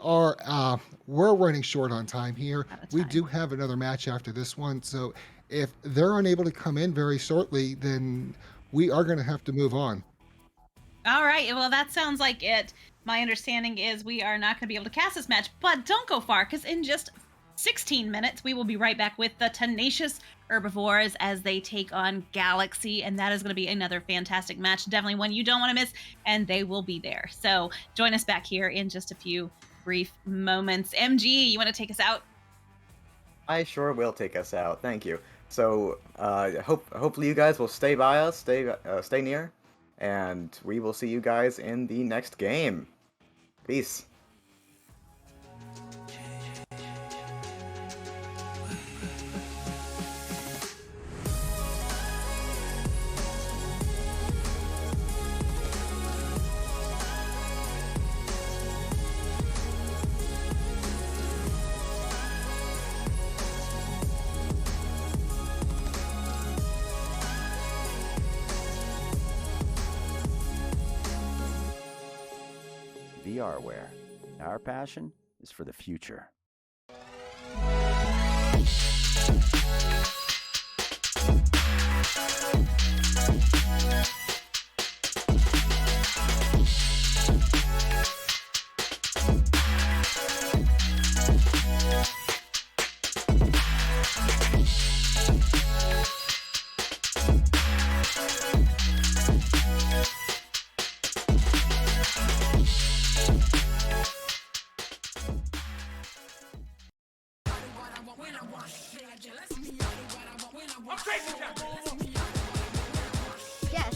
running short on time here. Out of We time. do have another match after this one, so if they're unable to come in very shortly, then we are going to have to move on. All right. Well, that sounds like it. My understanding is we are not going to be able to cast this match, but don't go far because in just 16 minutes, we will be right back with the tenacious herbivores as they take on Galaxy, and that is going to be another fantastic match. Definitely one you don't want to miss, and they will be there. So join us back here in just a few brief moments. MG, you want to take us out? I sure will take us out. Thank you. So hopefully you guys will stay by us, stay near, and we will see you guys in the next game. Peace. VRware. Our passion is for the future. Yes.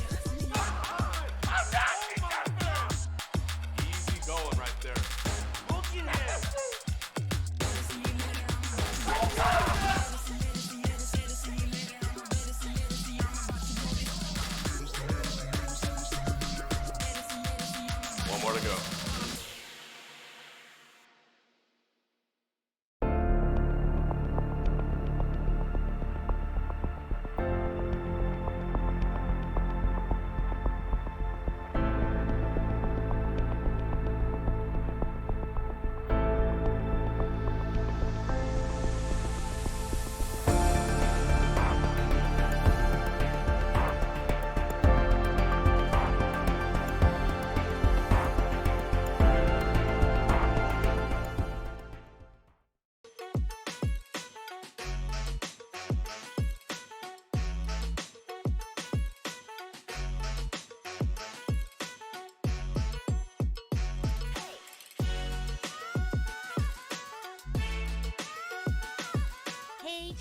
Easy going right there. One more to go.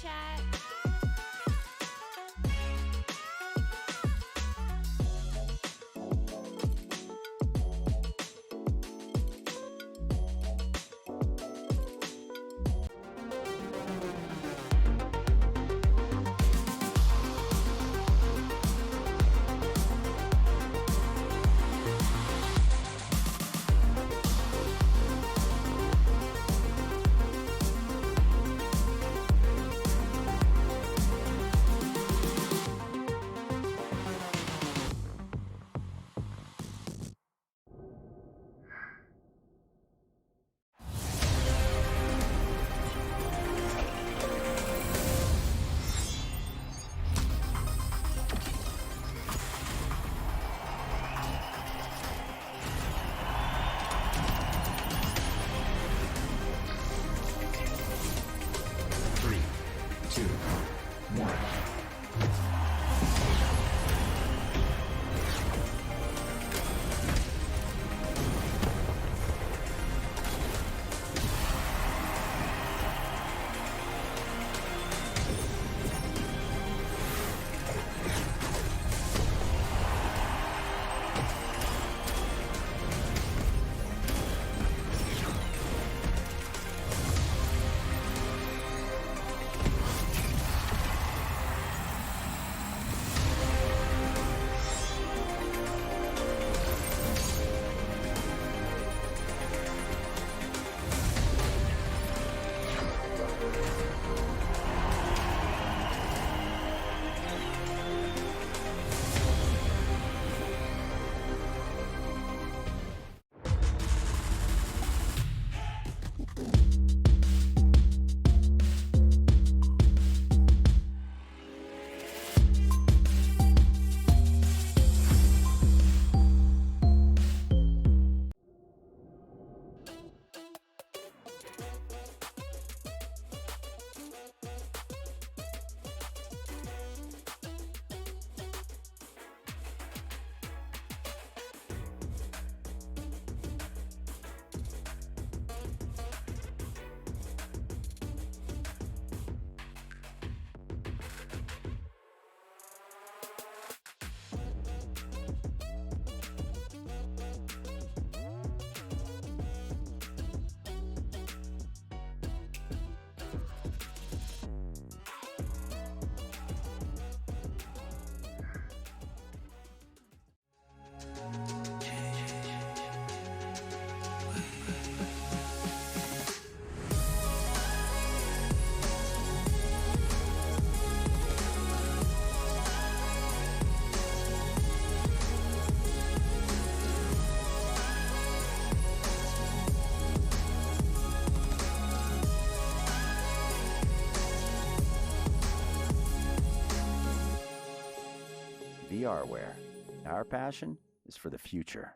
chat. VRware. Our passion is for the future.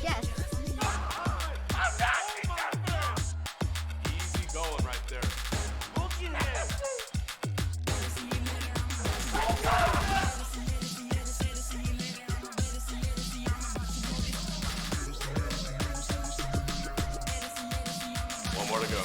Yes. Easy going right there. One more to go.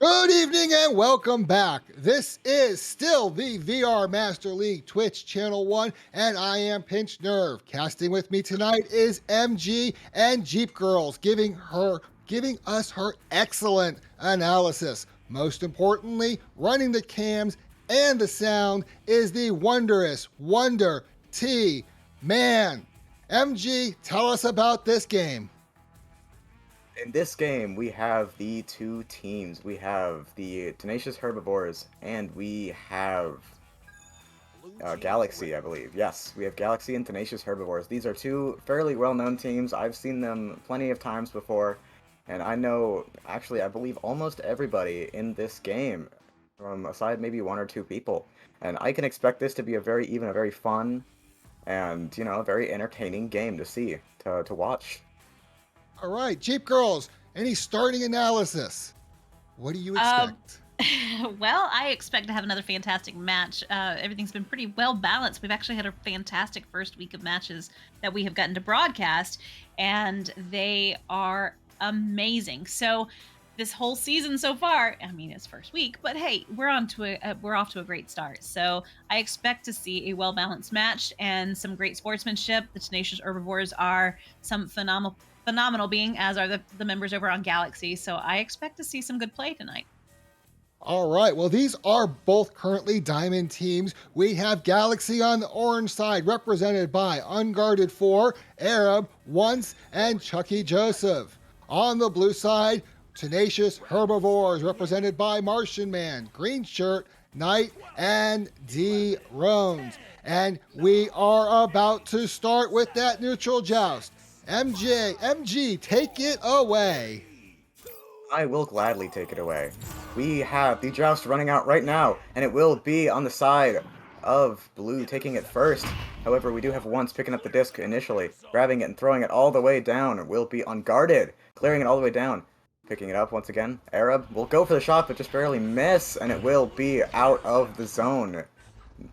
Good evening and welcome back. This is still the VR Master League Twitch Channel 1, and I am Pinched-Nerve. Casting with me tonight is MG and Jeepgirlz, giving us her excellent analysis. Most importantly, running the cams and the sound is the wondrous Wonder T Man. MG, tell us about this game. In this game, we have the two teams. We have the Tenacious Herbivores, and we have Galaxy, I believe. Yes, we have Galaxy and Tenacious Herbivores. These are two fairly well-known teams. I've seen them plenty of times before, and I know, actually, I believe almost everybody in this game, from aside maybe one or two people. And I can expect this to be a very fun, and, a very entertaining game to see, to watch. All right, Jeepgirlz, any starting analysis? What do you expect? Well, I expect to have another fantastic match. Everything's been pretty well balanced. We've actually had a fantastic first week of matches that we have gotten to broadcast, and they are amazing. So this whole season so far, I mean, it's first week, but hey, we're off to a great start. So I expect to see a well-balanced match and some great sportsmanship. The Tenacious Herbivores are some phenomenal being, as are the members over on Galaxy. So I expect to see some good play tonight. All right, well, these are both currently Diamond teams. We have Galaxy on the orange side, represented by Unguarded 4, Arab, Once, and Chucky Joseph. On the blue side, Tenacious Herbivores, represented by Martian Man, Green Shirt, Knight, and D. Rones. And we are about to start with that neutral joust. MG, take it away. I will gladly take it away. We have the joust running out right now, and it will be on the side of blue taking it first. However, we do have Once picking up the disc initially, grabbing it and throwing it all the way down. It will be unguarded, clearing it all the way down. Picking it up once again. Arab will go for the shot, but just barely miss, and it will be out of the zone.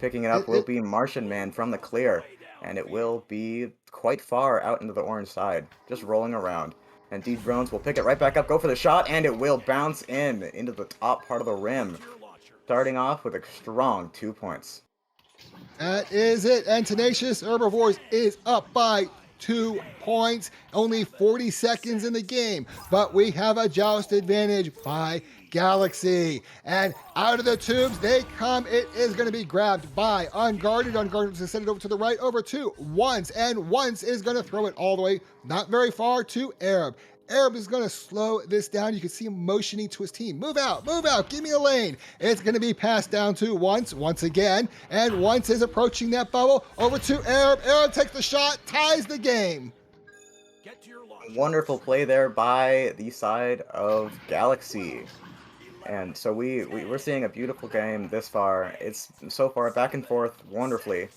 Picking it up will be Martian Man from the clear, and it will be quite far out into the orange side, just rolling around. And D. Drones will pick it right back up, go for the shot, and it will bounce into the top part of the rim. Starting off with a strong 2 points. That is it, and Tenacious Herbivores is up by 2 points. Only 40 seconds in the game, but we have a joust advantage by Galaxy. And out of the tubes they come. It is going to be grabbed by Unguarded. Unguarded is going to send it over to the right, over to Once, and Once is going to throw it all the way, not very far, to Arab. Arab is going to slow this down. You can see him motioning to his team. Move out, give me a lane. It's going to be passed down to once again, and Once is approaching that bubble. Over to Arab. Arab takes the shot, ties the game. Wonderful play there by the side of Galaxy. And so we're seeing a beautiful game this far. It's so far back and forth, wonderfully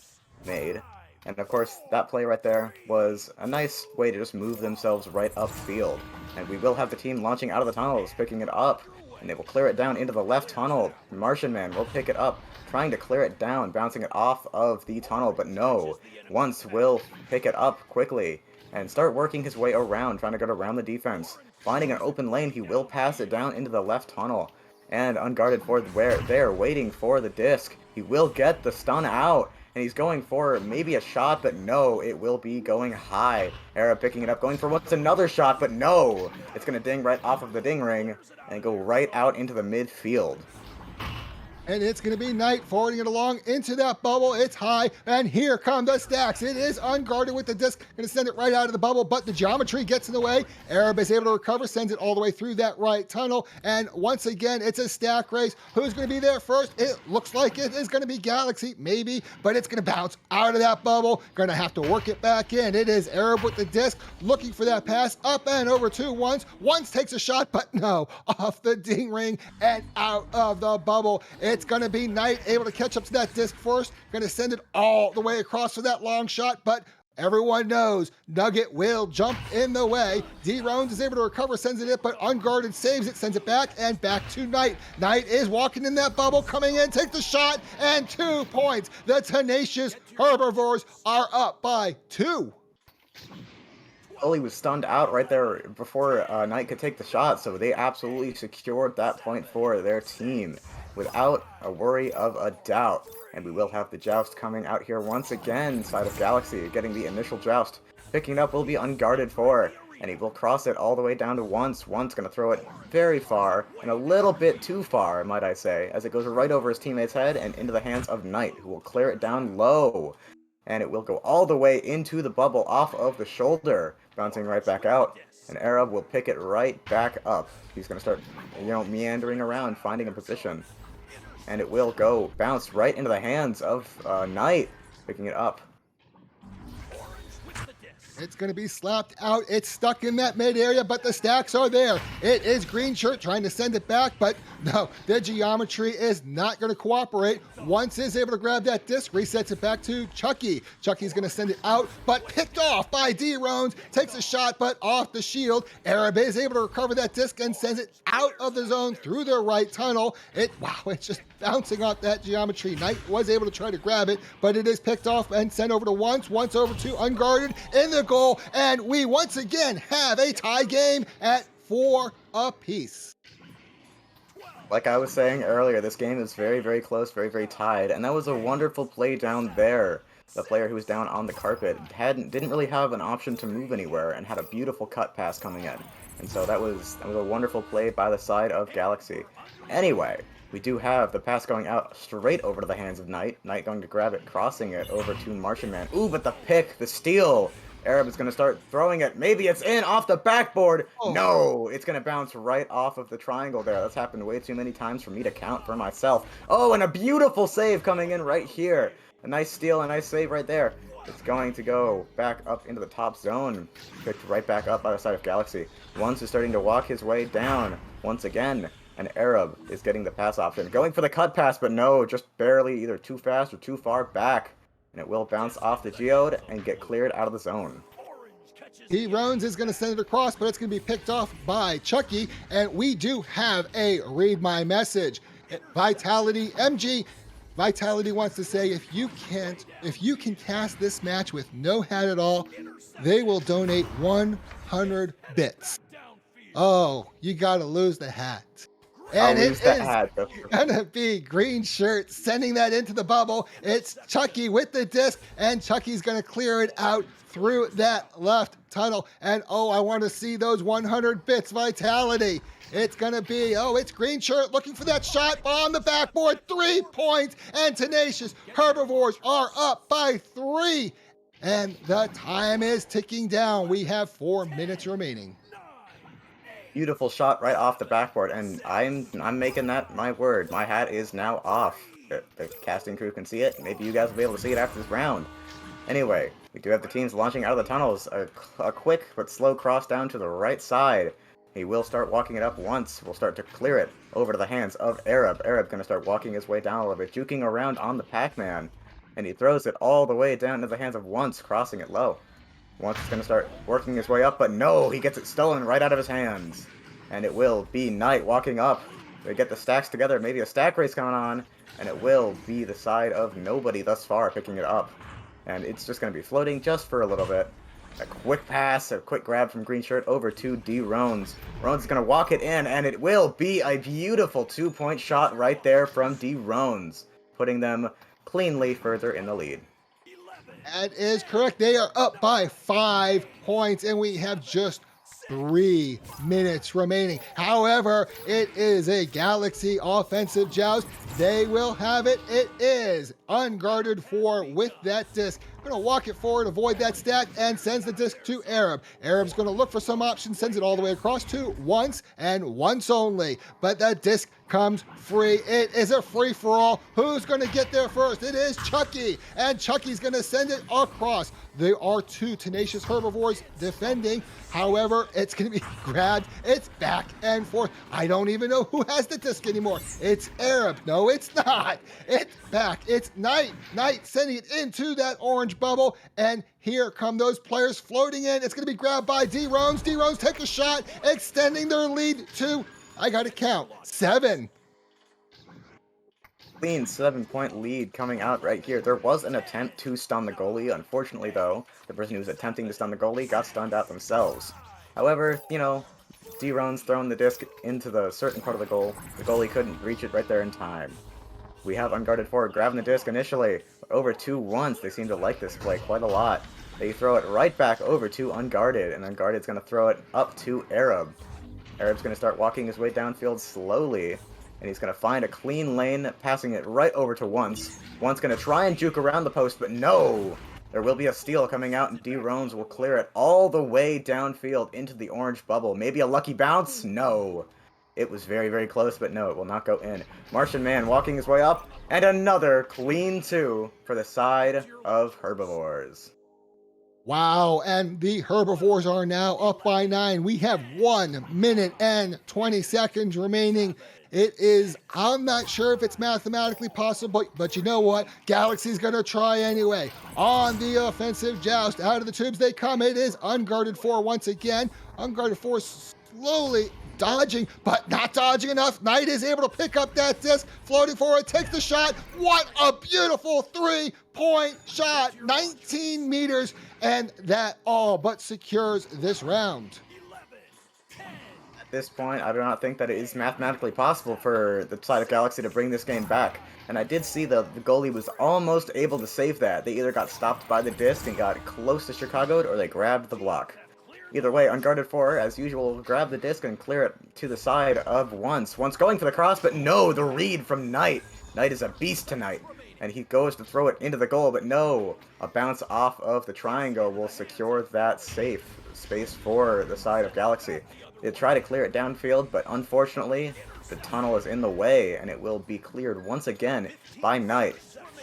made. And of course, that play right there was a nice way to just move themselves right upfield. And we will have the team launching out of the tunnels, picking it up, and they will clear it down into the left tunnel. Martian Man will pick it up, trying to clear it down, bouncing it off of the tunnel, but no. Once will pick it up quickly and start working his way around, trying to get around the defense. Finding an open lane, he will pass it down into the left tunnel. And Unguarded for where they're waiting for the disc. He will get the stun out, and he's going for maybe a shot, but no, it will be going high. Arab picking it up, going for what's another shot, but no! It's going to ding right off of the ding ring and go right out into the midfield. And it's going to be Knight forwarding it along into that bubble. It's high, and here come the stacks. It is Unguarded with the disc. Going to send it right out of the bubble, but the geometry gets in the way. Arab is able to recover, sends it all the way through that right tunnel. And once again, it's a stack race. Who's going to be there first? It looks like it is going to be Galaxy, maybe, but it's going to bounce out of that bubble. Going to have to work it back in. It is Arab with the disc, looking for that pass, up and over to Once. Once takes a shot, but no, off the ding ring and out of the bubble. It's going to be Knight able to catch up to that disc first. Going to send it all the way across for that long shot, but everyone knows Nugget will jump in the way. D. Rones is able to recover, sends it in, but Unguarded saves it, sends it back, and back to Knight. Knight is walking in that bubble, coming in, takes the shot, and 2 points. The Tenacious Herbivores are up by 2. Oli was stunned out right there before Knight could take the shot, so they absolutely secured that point for their team without a worry of a doubt. And we will have the joust coming out here once again, side of Galaxy, getting the initial joust. Picking up will be unguarded for, and he will cross it all the way down to Once. Once going to throw it very far, and a little bit too far, might I say, as it goes right over his teammate's head and into the hands of Knight, who will clear it down low. And it will go all the way into the bubble off of the shoulder, bouncing right back out. And Arab will pick it right back up. He's going to start, meandering around, finding a position. And it will go bounce right into the hands of Knight, picking it up. It's going to be slapped out. It's stuck in that mid area, but the stacks are there. It is Green Shirt trying to send it back, but no, the geometry is not going to cooperate. Once is able to grab that disc, resets it back to Chucky. Chucky's going to send it out, but picked off by D-Rones. Takes a shot, but off the shield. Arab is able to recover that disc and sends it out of the zone through their right tunnel. It's just bouncing off that geometry. Knight was able to try to grab it, but it is picked off and sent over to Once over to Unguarded in the goal, and we once again have a tie game at 4 apiece. Like I was saying earlier, this game is very, very close, very, very tied, and that was a wonderful play down there. The player who was down on the carpet didn't really have an option to move anywhere and had a beautiful cut pass coming in. And so that was a wonderful play by the side of Galaxy. Anyway, we do have the pass going out straight over to the hands of Knight. Knight going to grab it, crossing it over to Martian Man. Ooh, but the pick, the steal. Arab is going to start throwing it. Maybe it's in off the backboard. Oh. No, it's going to bounce right off of the triangle there. That's happened way too many times for me to count for myself. Oh, and a beautiful save coming in right here. A nice steal, a nice save right there. It's going to go back up into the top zone. Picked right back up by the side of Galaxy. Once is starting to walk his way down once again. And Arab is getting the pass option. Going for the cut pass, but no, just barely either too fast or too far back. And it will bounce off the geode and get cleared out of the zone. D-Rones is going to send it across, but it's going to be picked off by Chucky. And we do have a read my message. Vitality MG. Vitality wants to say if you can cast this match with no hat at all, they will donate 100 bits. Oh, you got to lose the hat. And it is gonna be Green Shirt sending that into the bubble. It's Chucky with the disc, and Chucky's gonna clear it out through that left tunnel. And oh, I want to see those 100 bits, Vitality. It's gonna be, it's Green Shirt looking for that shot on the backboard. 3 points, and Tenacious Herbivores are up by 3. And the time is ticking down. We have 4 minutes remaining. Beautiful shot right off the backboard, and I'm making that my word. My hat is now off. The casting crew can see it. Maybe you guys will be able to see it after this round. Anyway, we do have the teams launching out of the tunnels. A quick but slow cross down to the right side. He will start walking it up once. We'll start to clear it over to the hands of Arab. Arab going to start walking his way down a little bit, juking around on the Pac-Man. And he throws it all the way down to the hands of Once, crossing it low. Once is going to start working his way up, but no, he gets it stolen right out of his hands. And it will be Knight walking up. They get the stacks together, maybe a stack race going on, and it will be the side of nobody thus far picking it up. And it's just going to be floating just for a little bit. A quick pass, a quick grab from Green Shirt over to D-Rones. Rones is going to walk it in, and it will be a beautiful 2-point shot right there from D-Rones, putting them cleanly further in the lead. That is correct. They are up by 5 points, and we have just 3 minutes remaining. However, it is a Galaxy offensive joust. They will have it. It is unguarded for with that disc. Going to walk it forward, avoid that stack, and sends the disc to Arab. Arab's going to look for some options, sends it all the way across to Once, and Once only. But that disc comes free. It is a free-for-all. Who's going to get there first? It is Chucky, and Chucky's going to send it across. There are 2 Tenacious Herbivores defending. However, it's going to be grabbed. It's back and forth. I don't even know who has the disc anymore. It's Arab. No, it's not. It's back. It's Knight. Knight sending it into that orange bubble, and here come those players floating in. It's going to be grabbed by D-Rones. D-Rones take a shot, extending their lead to, I got to count, 7. Clean 7-point lead coming out right here. There was an attempt to stun the goalie. Unfortunately, though, the person who was attempting to stun the goalie got stunned out themselves. However, you know, D-Ron's thrown the disc into the certain part of the goal. The goalie couldn't reach it right there in time. We have Unguarded forward grabbing the disc initially. Over to once. They seem to like this play quite a lot. They throw it right back over to Unguarded, and Unguarded's going to throw it up to Arab. Arab's going to start walking his way downfield slowly, and he's going to find a clean lane, passing it right over to Once. Once going to try and juke around the post, but no! There will be a steal coming out, and D-Rones will clear it all the way downfield into the orange bubble. Maybe a lucky bounce? No. It was very, very close, but no, it will not go in. Martian Man walking his way up, and another clean 2 for the side of Herbivores. Wow, and the Herbivores are now up by 9. We have 1 minute and 20 seconds remaining. It is, I'm not sure if it's mathematically possible, but you know what? Galaxy's going to try anyway. On the offensive joust, out of the tubes they come. It is Unguarded 4 once again. Unguarded 4 slowly dodging, but not dodging enough. Knight is able to pick up that disc, floating forward, takes the shot. What a beautiful 3-point shot, 19 meters, and that all but secures this round. At this point, I do not think that it is mathematically possible for the side of Galaxy to bring this game back. And I did see the goalie was almost able to save that. They either got stopped by the disc and got close to Chicago, or they grabbed the block. Either way, Unguarded 4, as usual, will grab the disc and clear it to the side of Once. Once going for the cross, but no, the read from Knight. Knight is a beast tonight, and he goes to throw it into the goal, but no. A bounce off of the triangle will secure that safe space for the side of Galaxy. They try to clear it downfield, but unfortunately, the tunnel is in the way, and it will be cleared once again by Knight.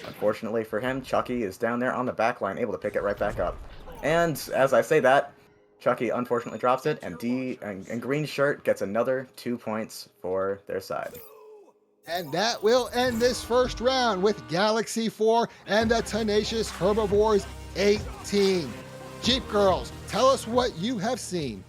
Unfortunately for him, Chucky is down there on the back line, able to pick it right back up. And as I say that, Chucky unfortunately drops it, and Green Shirt gets another 2 points for their side. And that will end this first round with Galaxy 4 and the Tenacious Herbivores 18. Jeepgirlz, tell us what you have seen.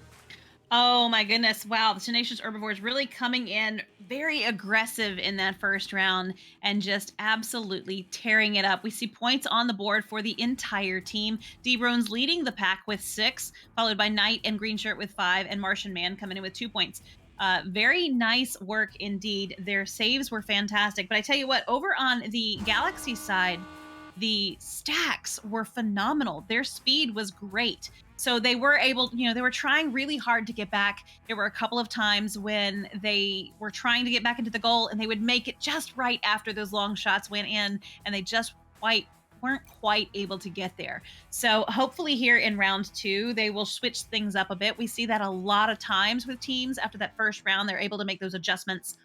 Oh my goodness. Wow. The Tenacious Herbivores really coming in very aggressive in that first round and just absolutely tearing it up. We see points on the board for the entire team. D-Rones leading the pack with 6, followed by Knight and Green Shirt with 5, and Martian Man coming in with 2 points. Very nice work indeed. Their saves were fantastic. But I tell you what, over on the Galaxy side, the stacks were phenomenal. Their speed was great. So they were able, they were trying really hard to get back. There were a couple of times when they were trying to get back into the goal and they would make it just right after those long shots went in, and they just weren't quite able to get there. So hopefully here in round 2, they will switch things up a bit. We see that a lot of times with teams after that first round, they're able to make those adjustments.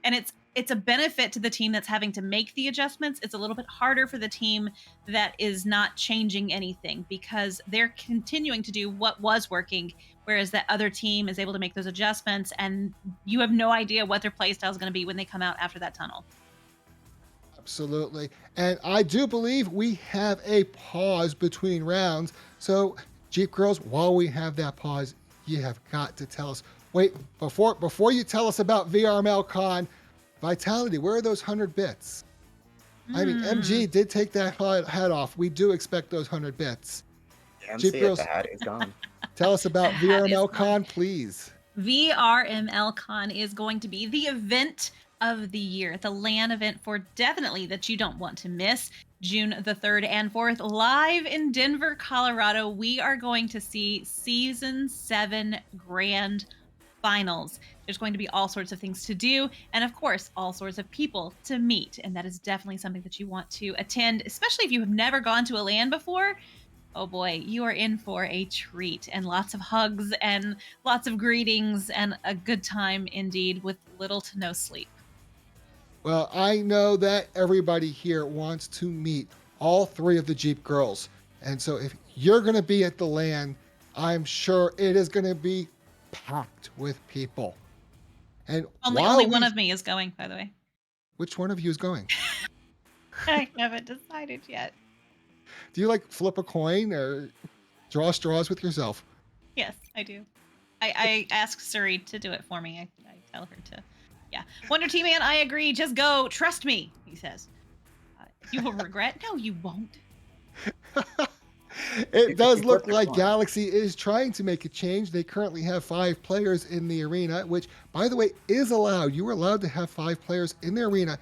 And it's a benefit to the team that's having to make the adjustments. It's a little bit harder for the team that is not changing anything because they're continuing to do what was working, whereas that other team is able to make those adjustments, and you have no idea what their play style is going to be when they come out after that tunnel. Absolutely. And I do believe we have a pause between rounds. So, Jeepgirlz, while we have that pause, you have got to tell us. Wait, before you tell us about VRML Con, Vitality, where are those 100 bits? I mean, MG did take that hat off. We do expect those 100 bits. Jeepgirlz, the hat is gone. Tell us about VRML Con, please. VRML Con is going to be the event of the year, the LAN event for definitely that you don't want to miss. June the 3rd and 4th, live in Denver, Colorado, we are going to see Season 7 Grand Finals. There's going to be all sorts of things to do, and of course, all sorts of people to meet, and that is definitely something that you want to attend, especially if you have never gone to a LAN before. Oh boy, you are in for a treat, and lots of hugs and lots of greetings and a good time indeed with little to no sleep. Well, I know that everybody here wants to meet all 3 of the Jeepgirlz, and so if you're going to be at the LAN, I'm sure it is going to be packed with people. And only one of me is going, by the way. Which one of you is going? I haven't decided yet. Do you like flip a coin or draw straws with yourself? Yes, I do. I ask Suri to do it for me. I tell her to. Yeah. Wonder T-Man, I agree. Just go. Trust me, he says. You will regret. No, you won't. It does You look flip the like coin. Galaxy is trying to make a change. They currently have 5 players in the arena, which, by the way, is allowed. You are allowed to have 5 players in the arena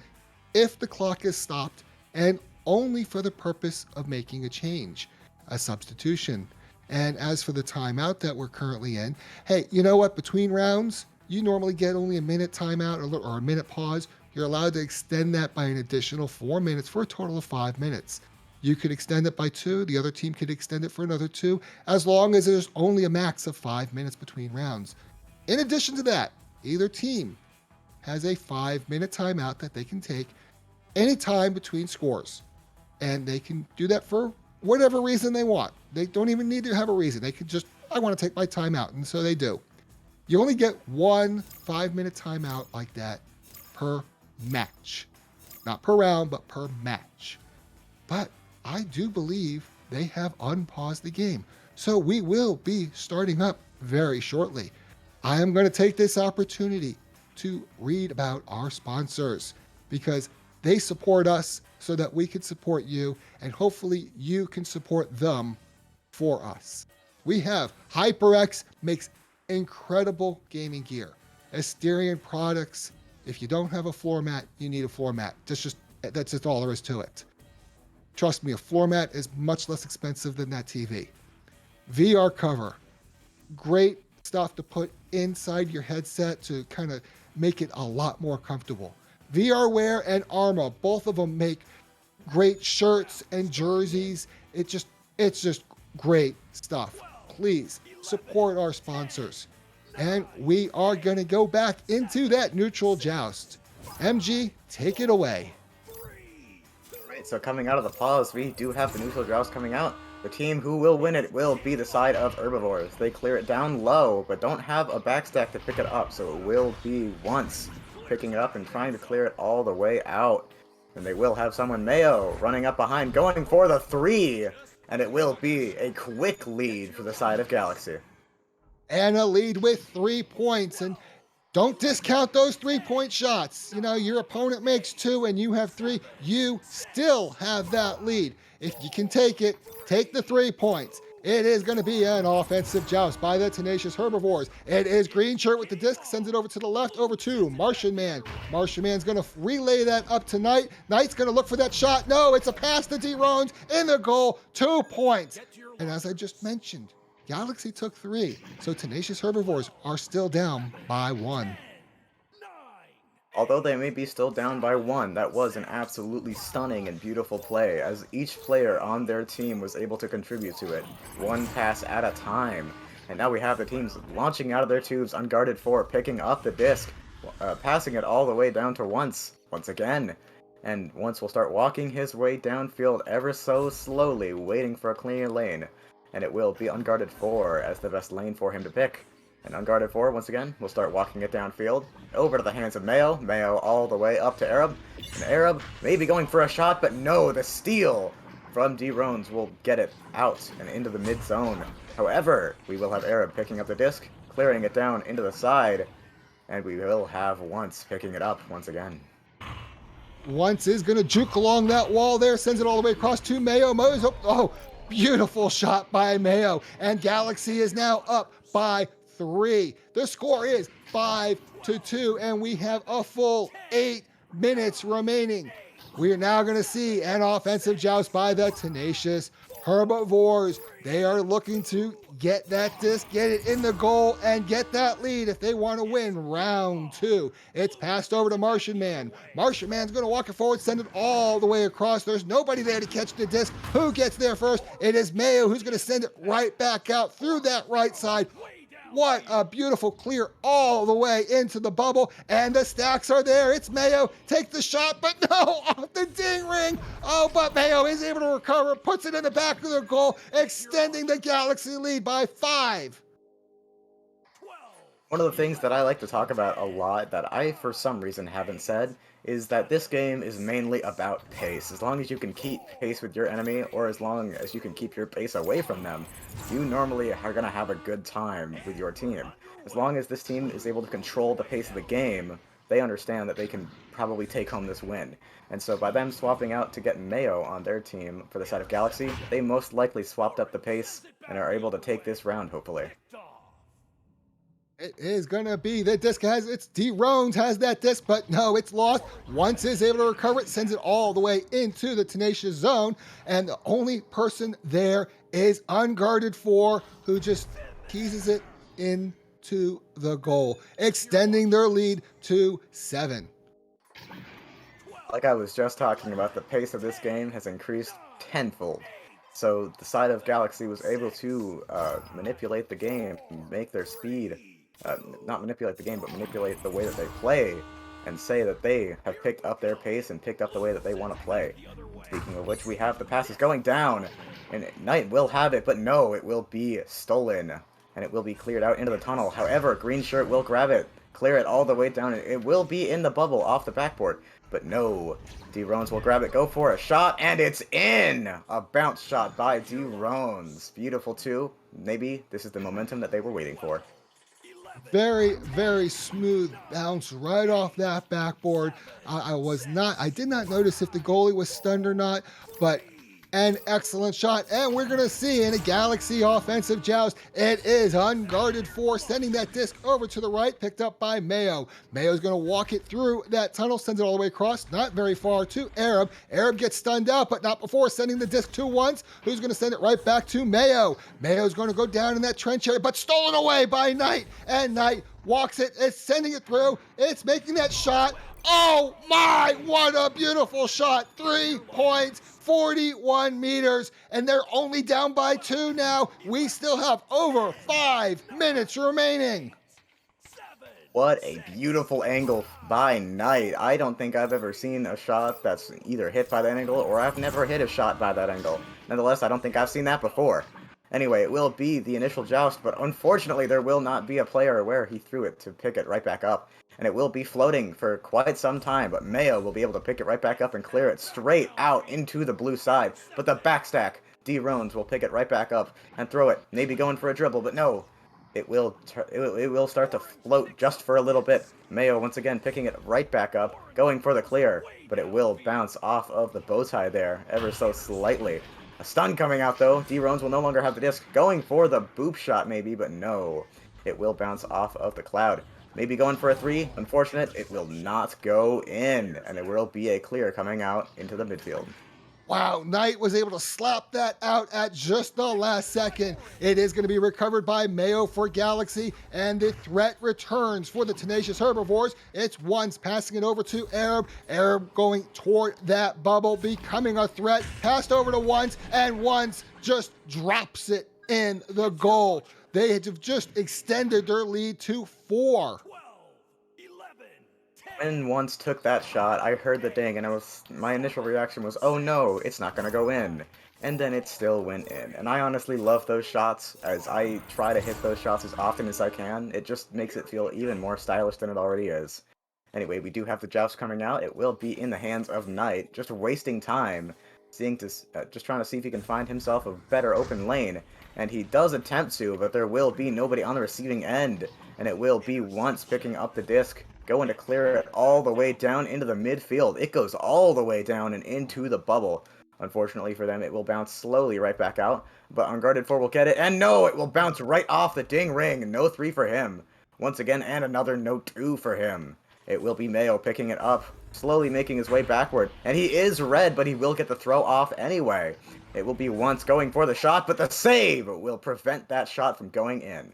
if the clock is stopped and only for the purpose of making a change, a substitution. And as for the timeout that we're currently in, hey, you know what? Between rounds, you normally get only a minute timeout or a minute pause. You're allowed to extend that by an additional 4 minutes for a total of 5 minutes. You could extend it by 2. The other team could extend it for another 2, as long as there's only a max of 5 minutes between rounds. In addition to that, either team has a 5-minute timeout that they can take anytime between scores. And they can do that for whatever reason they want. They don't even need to have a reason. They could just, I want to take my timeout. And so they do. You only get 1 5-minute timeout like that per match. Not per round, but per match. But I do believe they have unpaused the game. So we will be starting up very shortly. I am going to take this opportunity to read about our sponsors because they support us so that we can support you, and hopefully you can support them for us. We have HyperX, makes incredible gaming gear. Asterion products. If you don't have a floor mat, you need a floor mat. That's just all there is to it. Trust me, a floor mat is much less expensive than that TV. VR cover. Great stuff to put inside your headset to kind of make it a lot more comfortable. VRWare and Arma, both of them make great shirts and jerseys. It's just great stuff. Please support our sponsors. And we are going to go back into that neutral joust. MG, take it away. Right, so coming out of the pause, we do have the neutral joust coming out. The team who will win it will be the side of herbivores. They clear it down low, but don't have a backstack to pick it up, so it will be once picking it up and trying to clear it all the way out. And they will have someone, Mayo, running up behind, going for the 3, and it will be a quick lead for the side of Galaxy. And a lead with 3 points. And don't discount those 3-point shots. You know, your opponent makes 2 and you have 3. You still have that lead. If you can take it, take the 3 points. It is going to be an offensive joust by the tenacious herbivores. It is green shirt with the disc, sends it over to the left, over to Martian Man. Martian Man's going to relay that up to Knight. Knight's going to look for that shot. No, it's a pass to D-Rones in the goal. 2 points. And as I just mentioned, Galaxy took 3, so tenacious herbivores are still down by 1. Although they may be still down by 1, that was an absolutely stunning and beautiful play, as each player on their team was able to contribute to it, 1 pass at a time. And now we have the teams launching out of their tubes, unguarded for, picking up the disc, passing it all the way down to once again. And Once will start walking his way downfield ever so slowly, waiting for a clear lane. And it will be unguarded 4 as the best lane for him to pick. And unguarded 4, once again, will start walking it downfield, over to the hands of Mayo. Mayo all the way up to Arab. And Arab maybe going for a shot, but no, the steal from D-Rones will get it out and into the mid-zone. However, we will have Arab picking up the disc, clearing it down into the side, and we will have Once picking it up once again. Once is going to juke along that wall there, sends it all the way across to Mayo. Mayo's up. Oh, beautiful shot by Mayo. And Galaxy is now up by 3. The score is 5-2, and we have a full 8 minutes remaining. We are now going to see an offensive joust by the tenacious herbivores. They are looking to get that disc, get it in the goal, and get that lead if they want to win round 2. It's passed over to Martian Man. Martian Man's going to walk it forward, send it all the way across. There's nobody there to catch the disc. Who gets there first? It is Mayo who's going to send it right back out through that right side. What a beautiful clear all the way into the bubble, and the stacks are there. It's Mayo, take the shot, but no, off the ding ring. Oh, but Mayo is able to recover, puts it in the back of the goal, extending the Galaxy lead by 5. One of the things that I like to talk about a lot that I, for some reason, haven't said is that this game is mainly about pace. As long as you can keep pace with your enemy, or as long as you can keep your pace away from them, you normally are going to have a good time with your team. As long as this team is able to control the pace of the game, they understand that they can probably take home this win. And so by them swapping out to get Mayo on their team for the side of Galaxy, they most likely swapped up the pace and are able to take this round, hopefully. It is going to be the disc has it's D-Rones has that disc, but no, it's lost. Once it's able to recover it, sends it all the way into the Tenacious zone, and the only person there is Unguarded 4, who just teases it into the goal, extending their lead to 7. Like I was just talking about, the pace of this game has increased tenfold. So the side of Galaxy was able to manipulate the game, make their speed, not manipulate the game, but manipulate the way that they play, and say that they have picked up their pace and picked up the way that they want to play. Speaking of which, we have the passes going down, and Knight will have it, but no, it will be stolen, and it will be cleared out into the tunnel. However, Green Shirt will grab it, clear it all the way down, and it will be in the bubble off the backboard. But no, D-Rones will grab it, go for a shot, and it's in! A bounce shot by D-Rones. Beautiful too. Maybe this is the momentum that they were waiting for. Very, very smooth bounce right off that backboard. I did not notice if the goalie was stunned or not, but an excellent shot. And we're going to see in a Galaxy offensive joust, it is Unguarded 4 sending that disc over to the right, picked up by Mayo. Mayo's going to walk it through that tunnel, sends it all the way across, not very far to Arab. Arab gets stunned out, but not before sending the disc to once. Who's going to send it right back to Mayo? Mayo's going to go down in that trench area, but stolen away by Knight. And Knight walks it, it's sending it through, it's making that shot. Oh my, what a beautiful shot. 3 points, 41 meters, and they're only down by 2 now. We still have over 5 minutes remaining. What a beautiful angle by Knight. I don't think I've ever seen a shot that's either hit by that angle, or I've never hit a shot by that angle. Nonetheless, I don't think I've seen that before. Anyway, it will be the initial joust, but unfortunately there will not be a player where he threw it to pick it right back up. And it will be floating for quite some time, but Mayo will be able to pick it right back up and clear it straight out into the blue side. But the backstack, D-Rones will pick it right back up and throw it, maybe going for a dribble, but no. It will start to float just for a little bit. Mayo once again picking it right back up, going for the clear, but it will bounce off of the bow tie there, ever so slightly. A stun coming out though. D-Rones will no longer have the disc, going for the boop shot maybe, but no. It will bounce off of the cloud. Maybe going for a 3. Unfortunate, it will not go in, and it will be a clear coming out into the midfield. Wow, Knight was able to slap that out at just the last second. It is going to be recovered by Mayo for Galaxy, and the threat returns for the Tenacious Herbivores. It's once passing it over to Arab. Arab going toward that bubble, becoming a threat. Passed over to Once, and Once just drops it in the goal. They have just extended their lead to 4. When Once took that shot, I heard the ding, and my initial reaction was, oh no, it's not gonna go in. And then it still went in. And I honestly love those shots, as I try to hit those shots as often as I can. It just makes it feel even more stylish than it already is. Anyway, we do have the joust coming out. It will be in the hands of Knight, just wasting time, just trying to see if he can find himself a better open lane. And he does attempt to, but there will be nobody on the receiving end. And it will be Once picking up the disc, going to clear it all the way down into the midfield. It goes all the way down and into the bubble. Unfortunately for them, it will bounce slowly right back out, but Unguarded 4 will get it, and no, it will bounce right off the ding ring. No 3 for him. Once again, and another no 2 for him. It will be Mayo picking it up, slowly making his way backward, and he is red, but he will get the throw off anyway. It will be Once going for the shot, but the save will prevent that shot from going in.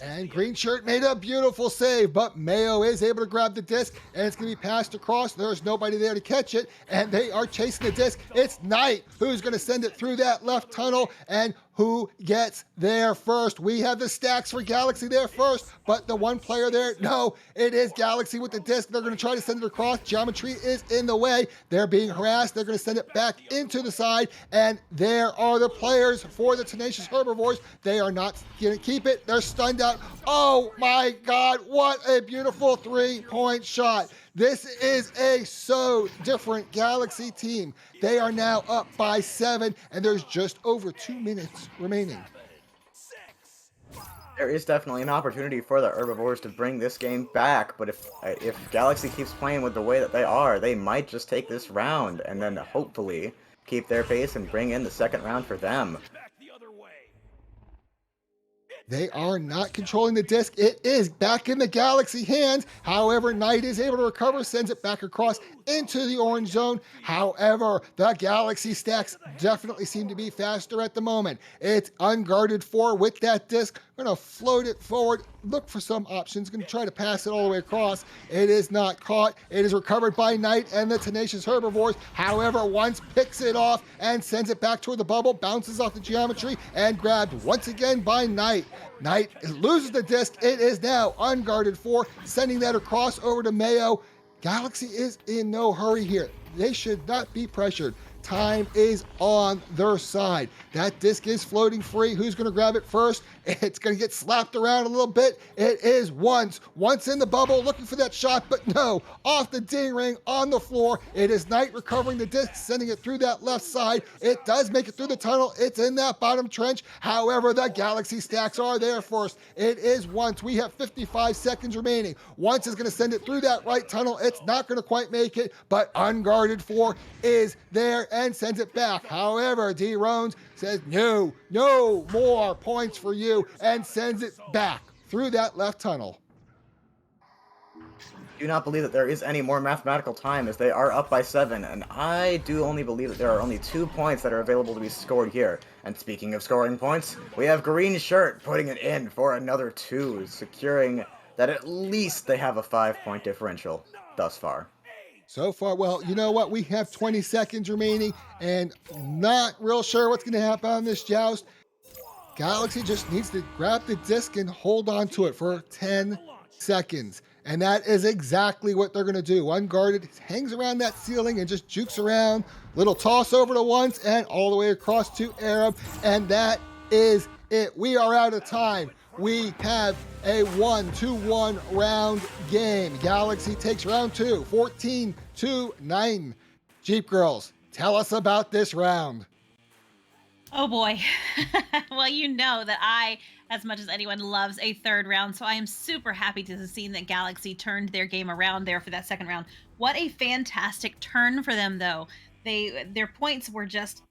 And Green Shirt made a beautiful save, but Mayo is able to grab the disc, and it's going to be passed across. There's nobody there to catch it, and they are chasing the disc. It's Knight who's going to send it through that left tunnel, and who gets there first? We have the stacks for Galaxy there first, but the one player there, no, it is Galaxy with the disc. They're going to try to send it across. Geometry is in the way. They're being harassed. They're going to send it back into the side, and there are the players for the Tenacious Herbivores. They are not going to keep it. They're stunned out. Oh my God, what a beautiful 3-point shot. This is a so different Galaxy team. They are now up by 7, and there's just over 2 minutes remaining. There is definitely an opportunity for the Herbivores to bring this game back, but if Galaxy keeps playing with the way that they are, they might just take this round and then hopefully keep their pace and bring in the second round for them. They are not controlling the disc. It is back in the Galaxy hands. However, Knight is able to recover, sends it back across into the orange zone. However, the Galaxy stacks definitely seem to be faster at the moment. It's unguarded 4 with that disc. Going to float it forward, look for some options. Going to try to pass it all the way across. It is not caught. It is recovered by Knight and the tenacious Herbivores. However, once picks it off and sends it back toward the bubble, bounces off the geometry and grabbed once again by Knight. Knight loses the disc. It is now unguarded 4, sending that across over to Mayo. Galaxy is in no hurry here. They should not be pressured. Time is on their side. That disc is floating free. Who's going to grab it first? It's going to get slapped around a little bit. It is once in the bubble, looking for that shot, but no, off the ding ring on the floor. It is Knight recovering the disc, sending it through that left side. It does make it through the tunnel. It's in that bottom trench. However, the Galaxy stacks are there first. It is once. We have 55 seconds remaining. Once is going to send it through that right tunnel. It's not going to quite make it, but unguarded 4 is there and sends it back. However, D. Rones says no more points for you and sends it back through that left tunnel. Do not believe that there is any more mathematical time as they are up by 7, and I do only believe that there are only 2 points that are available to be scored here. And speaking of scoring points, we have Green Shirt putting it in for another 2, securing that at least they have a 5-point differential thus far. So far, well, you know what? We have 20 seconds remaining and not real sure what's going to happen on this joust. Galaxy just needs to grab the disc and hold on to it for 10 seconds. And that is exactly what they're going to do. Unguarded, hangs around that ceiling and just jukes around. Little toss over to once and all the way across to Arab. And that is it. We are out of time. We have a 1-1 round game. Galaxy takes round 2, 14-9. Jeepgirlz, tell us about this round. Oh boy. Well, you know that I, as much as anyone, loves a third round, so I am super happy to have seen that Galaxy turned their game around there for that second round. What a fantastic turn for them, though. Their points were just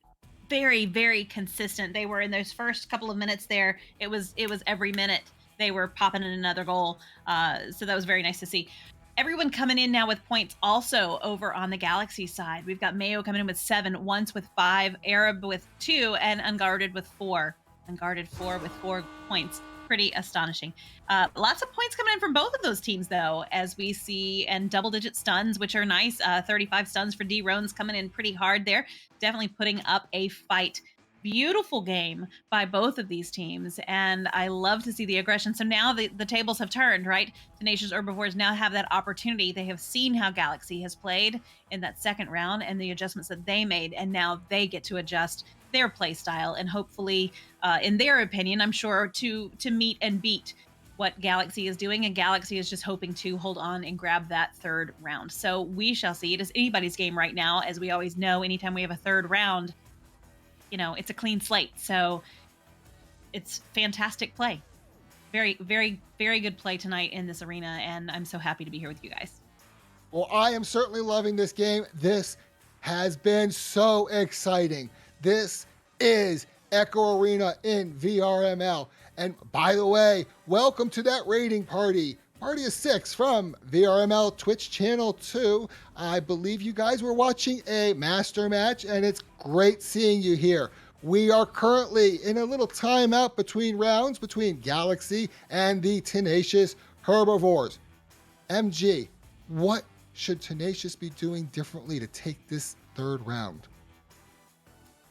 very, very consistent. They were in those first couple of minutes there. It was every minute they were popping in another goal. So that was very nice to see. Everyone coming in now with points also over on the Galaxy side. We've got Mayo coming in with 7, Once with 5, Arab with 2, and Unguarded with 4. Unguarded 4 with 4 points. Pretty astonishing. Lots of points coming in from both of those teams, though, as we see, and double-digit stuns, which are nice. 35 stuns for D. Rones coming in pretty hard there. Definitely putting up a fight. Beautiful game by both of these teams, and I love to see the aggression. So now the tables have turned, right? Tenacious Herbivores now have that opportunity. They have seen how Galaxy has played in that second round and the adjustments that they made, and now they get to adjust their play style and hopefully, in their opinion, I'm sure, to meet and beat what Galaxy is doing, and Galaxy is just hoping to hold on and grab that third round. So we shall see. It is anybody's game right now, as we always know. Anytime we have a third round, it's a clean slate. So it's fantastic play. Very, very, very good play tonight in this arena, and I'm so happy to be here with you guys. Well, I am certainly loving this game. This has been so exciting. This is Echo Arena in VRML. And by the way, welcome to that rating party. Party of 6 from VRML Twitch channel 2. I believe you guys were watching a master match, and it's great seeing you here. We are currently in a little timeout between rounds between Galaxy and the Tenacious Herbivores. MG, what should Tenacious be doing differently to take this third round?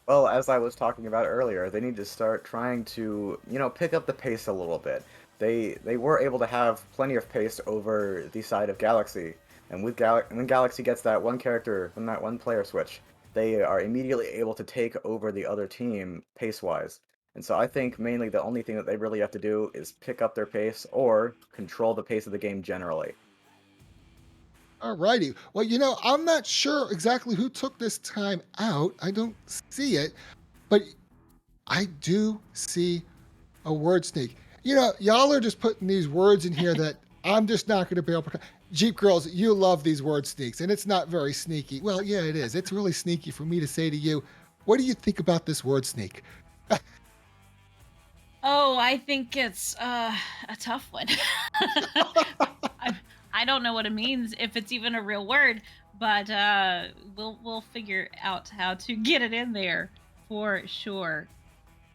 Well, as I was talking about earlier, they need to start trying to, pick up the pace a little bit. They were able to have plenty of pace over the side of Galaxy, and when Galaxy gets that one character, when that one player switch, they are immediately able to take over the other team pace-wise. And so I think mainly the only thing that they really have to do is pick up their pace or control the pace of the game generally. Alrighty. Well, I'm not sure exactly who took this time out. I don't see it, but I do see a word snake. Y'all are just putting these words in here that I'm just not going to be able to. Jeep Girls, you love these word sneaks, and it's not very sneaky. Well, yeah, it is. It's really sneaky for me to say to you, what do you think about this word sneak? Oh, I think it's a tough one. I don't know what it means, if it's even a real word, but we'll figure out how to get it in there for sure.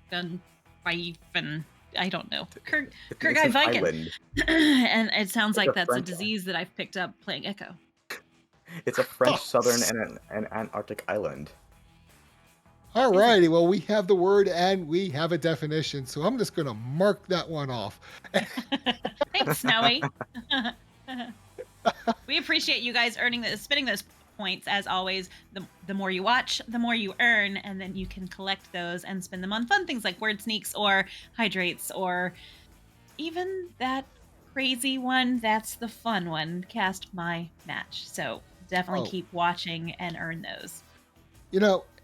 Gun and I don't know. It's an Viking. island. And it sounds It's like a that's a French- disease that I've picked up playing Echo. It's a French southern and an Antarctic island. All righty, well, we have the word and we have a definition, so I'm just going to mark that one off. Thanks, Snowy. We appreciate you guys spending those points as always. The more you watch, the more you earn, and then you can collect those and spend them on fun things like word sneaks or hydrates or even that crazy one. That's the fun one, Cast My Match. So definitely keep watching and earn those.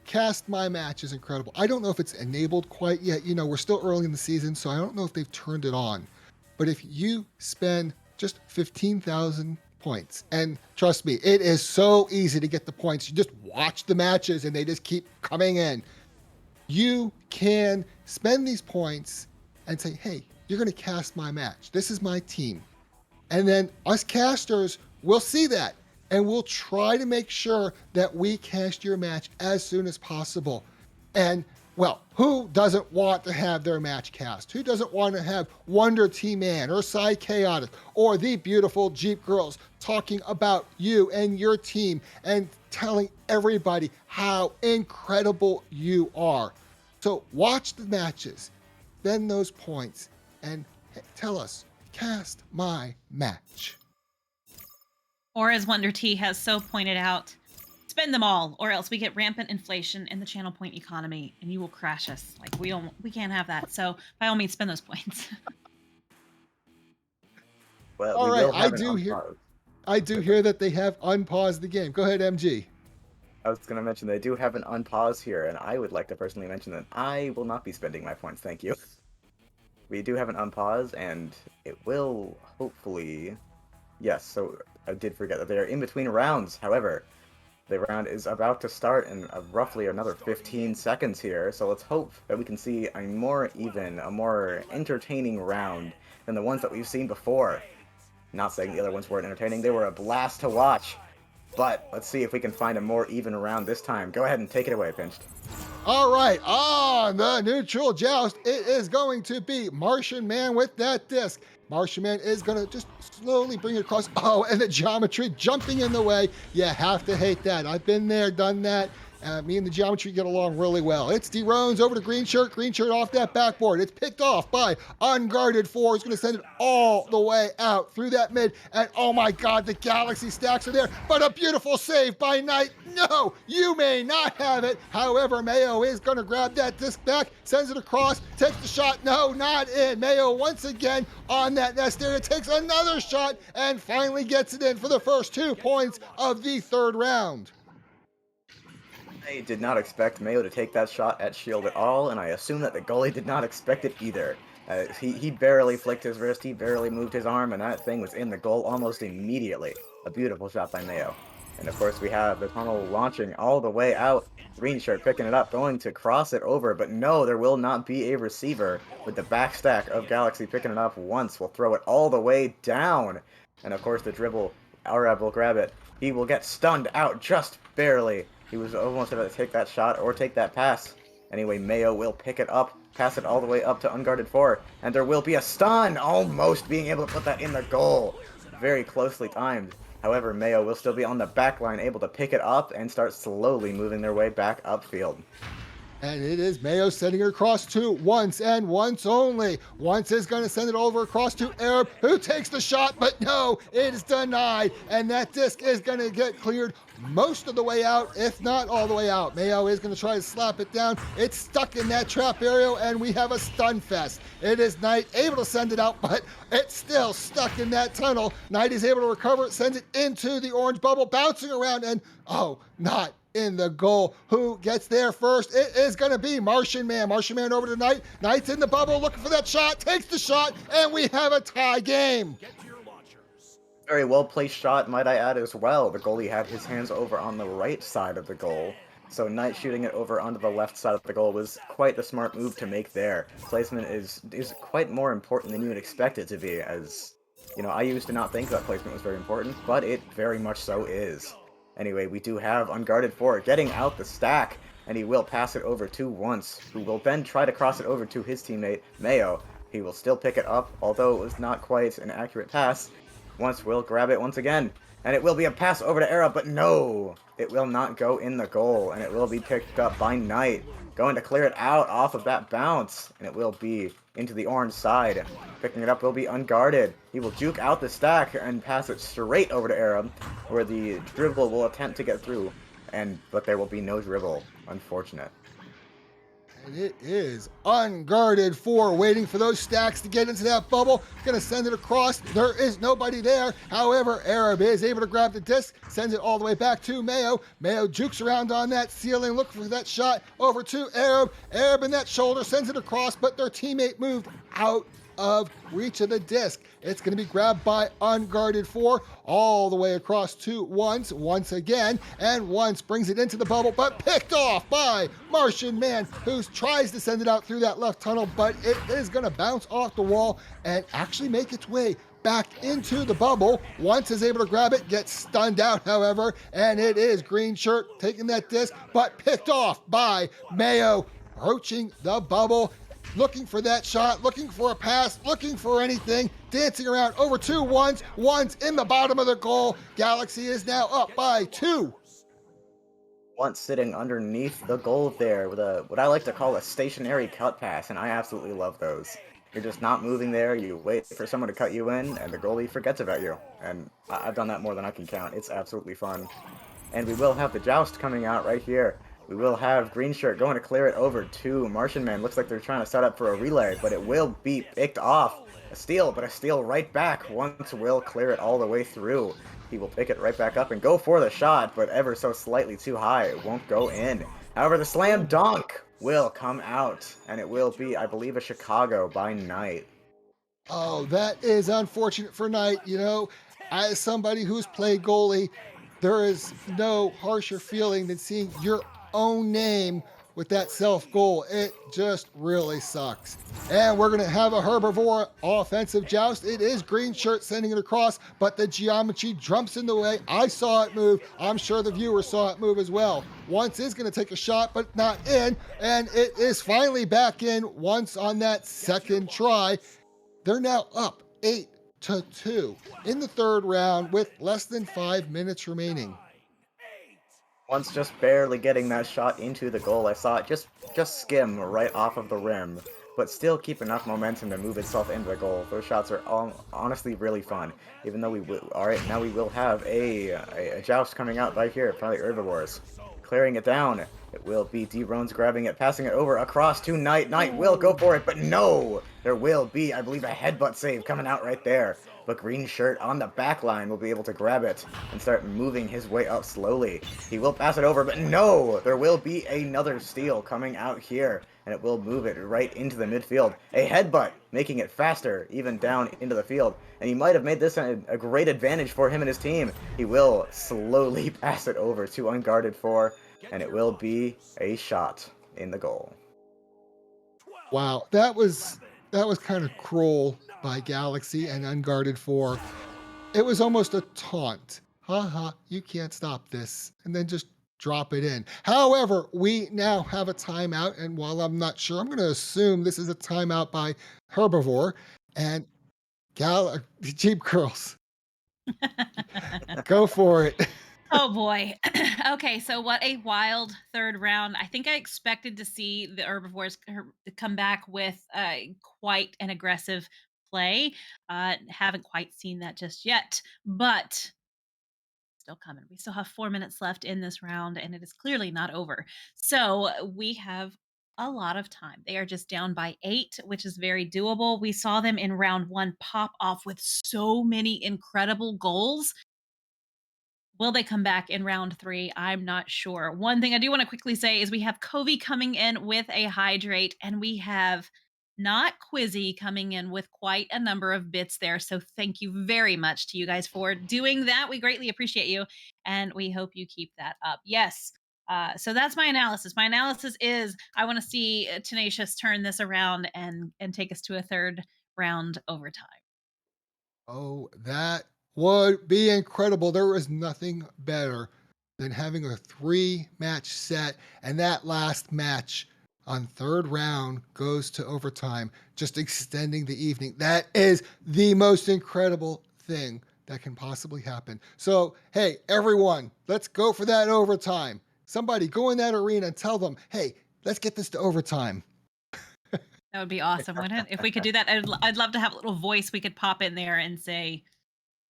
Cast My Match is incredible. I don't know if it's enabled quite yet. We're still early in the season, so I don't know if they've turned it on. But if you spend just 15,000 points, and trust me, it is so easy to get the points. You just watch the matches and they just keep coming in. You can spend these points and say, hey, you're going to cast my match. This is my team. And then us casters will see that. And we'll try to make sure that we cast your match as soon as possible. And, well, who doesn't want to have their match cast? Who doesn't want to have Wonder T-Man or Psy Chaotic or the beautiful Jeep Girls talking about you and your team and telling everybody how incredible you are? So watch the matches, spend those points, and tell us, cast my match. Or as Wonder T has so pointed out, spend them all, or else we get rampant inflation in the channel point economy, and you will crash us. Like we can't have that. So by all means, spend those points. Well, all we right, will have I do hear that they have unpaused the game. Go ahead, MG. I was going to mention they do have an unpause here, and I would like to personally mention that I will not be spending my points, thank you. We do have an unpause, and it will hopefully... Yes, so I did forget that they are in between rounds. However, the round is about to start in roughly another 15 seconds here, so let's hope that we can see a more even, a more entertaining round than the ones that we've seen before. Not saying the other ones weren't entertaining, they were a blast to watch. But let's see if we can find a more even round this time. Go ahead and take it away, Pinched. All right, on the neutral joust, it is going to be Martian Man with that disc. Martian Man is going to just slowly bring it across. Oh, and the geometry jumping in the way. You have to hate that. I've been there, done that. Me and the geometry get along really well. It's D-Rones over to Green Shirt off that backboard. It's picked off by Unguarded 4. He's going to send it all the way out through that mid. And oh my God, the Galaxy stacks are there. But a beautiful save by Knight. No, you may not have it. However, Mayo is going to grab that disc back, sends it across, takes the shot. No, not in. Mayo once again on that nest area, takes another shot, and finally gets it in for the first 2 points of the third round. I did not expect Mayo to take that shot at shield at all, and I assume that the goalie did not expect it either. He barely flicked his wrist, he barely moved his arm, and that thing was in the goal almost immediately. A beautiful shot by Mayo. And of course we have the tunnel launching all the way out. Green Shirt picking it up, going to cross it over, but no, there will not be a receiver. With the backstack of Galaxy picking it up once, will throw it all the way down. And of course the dribble, Arab will grab it. He will get stunned out just barely. He was almost about to take that shot or take that pass. Anyway, Mayo will pick it up, pass it all the way up to Unguarded 4, and there will be a stun, almost being able to put that in the goal. Very closely timed. However, Mayo will still be on the back line, able to pick it up and start slowly moving their way back upfield. And it is Mayo sending it across to Once and Once only. Once is going to send it over across to Arab, who takes the shot, but no, it is denied. And that disc is going to get cleared most of the way out, if not all the way out. Mayo is going to try to slap it down. It's stuck in that trap area, and we have a stun fest. It is Knight able to send it out, but it's still stuck in that tunnel. Knight is able to recover it, sends it into the orange bubble, bouncing around, and oh, not in the goal. Who gets there first? It is going to be Martian Man. Martian Man over to Knight. Knight's in the bubble looking for that shot, takes the shot, and we have a tie game. Very well placed shot, might I add, as well. The goalie had his hands over on the right side of the goal, so Knight shooting it over onto the left side of the goal was quite the smart move to make there. Placement is quite more important than you would expect it to be, as, you know, I used to not think that placement was very important, but it very much so is. Anyway, we do have Unguarded 4 getting out the stack, and he will pass it over to Once, who will then try to cross it over to his teammate, Mayo. He will still pick it up, although it was not quite an accurate pass. Once will grab it once again, and it will be a pass over to Era, but no! It will not go in the goal, and it will be picked up by Knight. Going to clear it out off of that bounce, and it will be into the orange side. Picking it up will be Unguarded. He will juke out the stack and pass it straight over to Era, where the dribble will attempt to get through, but there will be no dribble. Unfortunate. And it is Unguarded 4 waiting for those stacks to get into that bubble. Gonna send it across. There is nobody there. However, Arab is able to grab the disc, sends it all the way back to Mayo. Mayo jukes around on that ceiling, looking for that shot over to Arab. Arab in that shoulder sends it across, but their teammate moved out of reach of the disc. It's going to be grabbed by Unguarded 4 all the way across to once again, and Once brings it into the bubble, but picked off by Martian Man, who tries to send it out through that left tunnel, but it is going to bounce off the wall and actually make its way back into the bubble. Once is able to grab it, gets stunned out, however, and it is Green Shirt taking that disc, but picked off by Mayo, approaching the bubble, looking for that shot, looking for a pass, looking for anything, dancing around over to Once in the bottom of the goal. Galaxy is now up by 2. Once sitting underneath the goal there with what I like to call a stationary cut pass, and I absolutely love those. You're just not moving there, you wait for someone to cut you in, and the goalie forgets about you. And I've done that more than I can count. It's absolutely fun. And we will have the joust coming out right here. We will have Green Shirt going to clear it over to Martian Man. Looks like they're trying to set up for a relay, but it will be picked off. A steal, but a steal right back. Once will clear it all the way through. He will pick it right back up and go for the shot, but ever so slightly too high. It won't go in. However, the slam dunk will come out, and it will be, I believe, a Chicago by Knight. Oh, that is unfortunate for Knight. You know, as somebody who's played goalie, there is no harsher feeling than seeing your own name with that self goal. It just really sucks. And we're going to have a herbivore offensive joust. It is Green Shirt sending it across, but the geometry jumps in the way. I saw it move. I'm sure the viewer saw it move as well. Once is going to take a shot, but not in. And it is finally back in once on that second try. They're now up 8-2 in the third round with less than 5 minutes remaining. Once just barely getting that shot into the goal, I saw it just skim right off of the rim, but still keep enough momentum to move itself into the goal. Those shots are honestly really fun, even though alright, now we will have a joust coming out right here, probably Herbivores. Clearing it down, it will be D-Rones grabbing it, passing it over across to Knight. Knight will go for it, but no! There will be, I believe, a headbutt save coming out right there. But Green Shirt on the back line will be able to grab it and start moving his way up slowly. He will pass it over, but no! There will be another steal coming out here, and it will move it right into the midfield. A headbutt, making it faster, even down into the field. And he might have made this a great advantage for him and his team. He will slowly pass it over to Unguarded 4, and it will be a shot in the goal. Wow, that was kind of cruel by Galaxy and Unguarded 4. It was almost a taunt. Haha, you can't stop this. And then just drop it in. However, we now have a timeout, and while I'm not sure, I'm going to assume this is a timeout by Herbivore and Jeepgirlz. Go for it. Oh boy. Okay, so what a wild third round. I think I expected to see the herbivores come back with quite an aggressive play. Haven't quite seen that just yet, but still coming. We still have 4 minutes left in this round, and it is clearly not over. So we have a lot of time. They are just down by 8, which is very doable. We saw them in round 1 pop off with so many incredible goals. Will they come back in round 3? I'm not sure. One thing I do want to quickly say is we have Covey coming in with a hydrate, and we have not Quizzy coming in with quite a number of bits there. So thank you very much to you guys for doing that. We greatly appreciate you, and we hope you keep that up. Yes. So that's my analysis. My analysis is I want to see Tenacious turn this around and take us to a third round overtime. Oh, that would be incredible. There is nothing better than having a 3-match set, and that last match on third round goes to overtime, just extending the evening. That is the most incredible thing that can possibly happen. So, hey, everyone, let's go for that overtime. Somebody go in that arena and tell them, hey, let's get this to overtime. That would be awesome, wouldn't it? If we could do that, I'd love to have a little voice we could pop in there and say,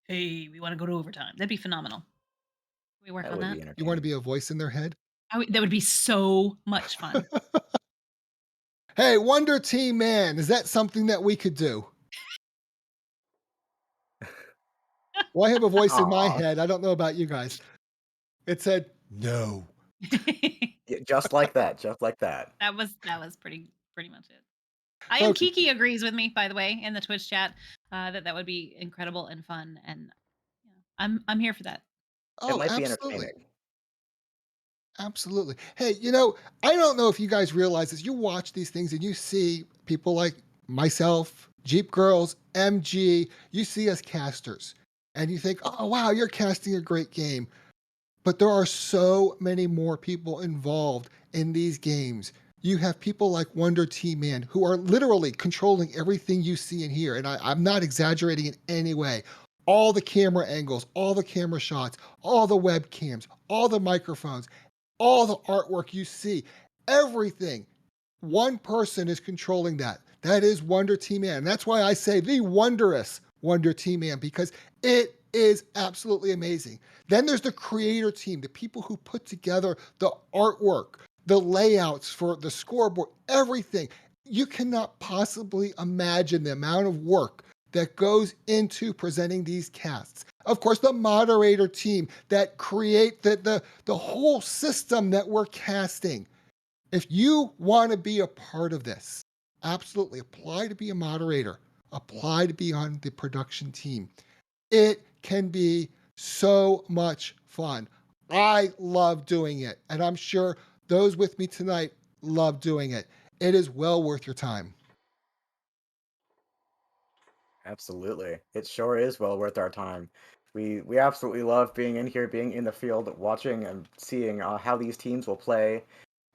"Hey, we want to go to overtime." That'd be phenomenal. Can we work That on would that? be You want to entertaining. be a voice in their head? That would be so much fun. Hey, Wonder Team Man, is that something that we could do? Well, I have a voice in my Aw, head. I don't know about you guys. It said, no. yeah, just like that, just like that. That was pretty much it. I am Okay. Kiki agrees with me, by the way, in the Twitch chat, that would be incredible and fun, and yeah, I'm here for that. It Oh, might be absolutely. entertaining. Absolutely. Hey, I don't know if you guys realize this. You watch these things and you see people like myself, Jeepgirlz, MG, you see us casters, and you think, oh, wow, you're casting a great game. But there are so many more people involved in these games. You have people like Wonder Team Man who are literally controlling everything you see and hear. And I'm not exaggerating in any way. All the camera angles, all the camera shots, all the webcams, all the microphones, all the artwork you see, everything. One person is controlling that. That is Wonder Team Man. And that's why I say the wondrous Wonder Team Man, because it is absolutely amazing. Then there's the creator team, the people who put together the artwork, the layouts for the scoreboard, everything. You cannot possibly imagine the amount of work that goes into presenting these casts. Of course, the moderator team that create the whole system that we're casting. If you want to be a part of this, absolutely apply to be a moderator, apply to be on the production team. It can be so much fun. I love doing it, and I'm sure those with me tonight love doing it. It is well worth your time. Absolutely. It sure is well worth our time. We absolutely love being in here, being in the field, watching and seeing how these teams will play.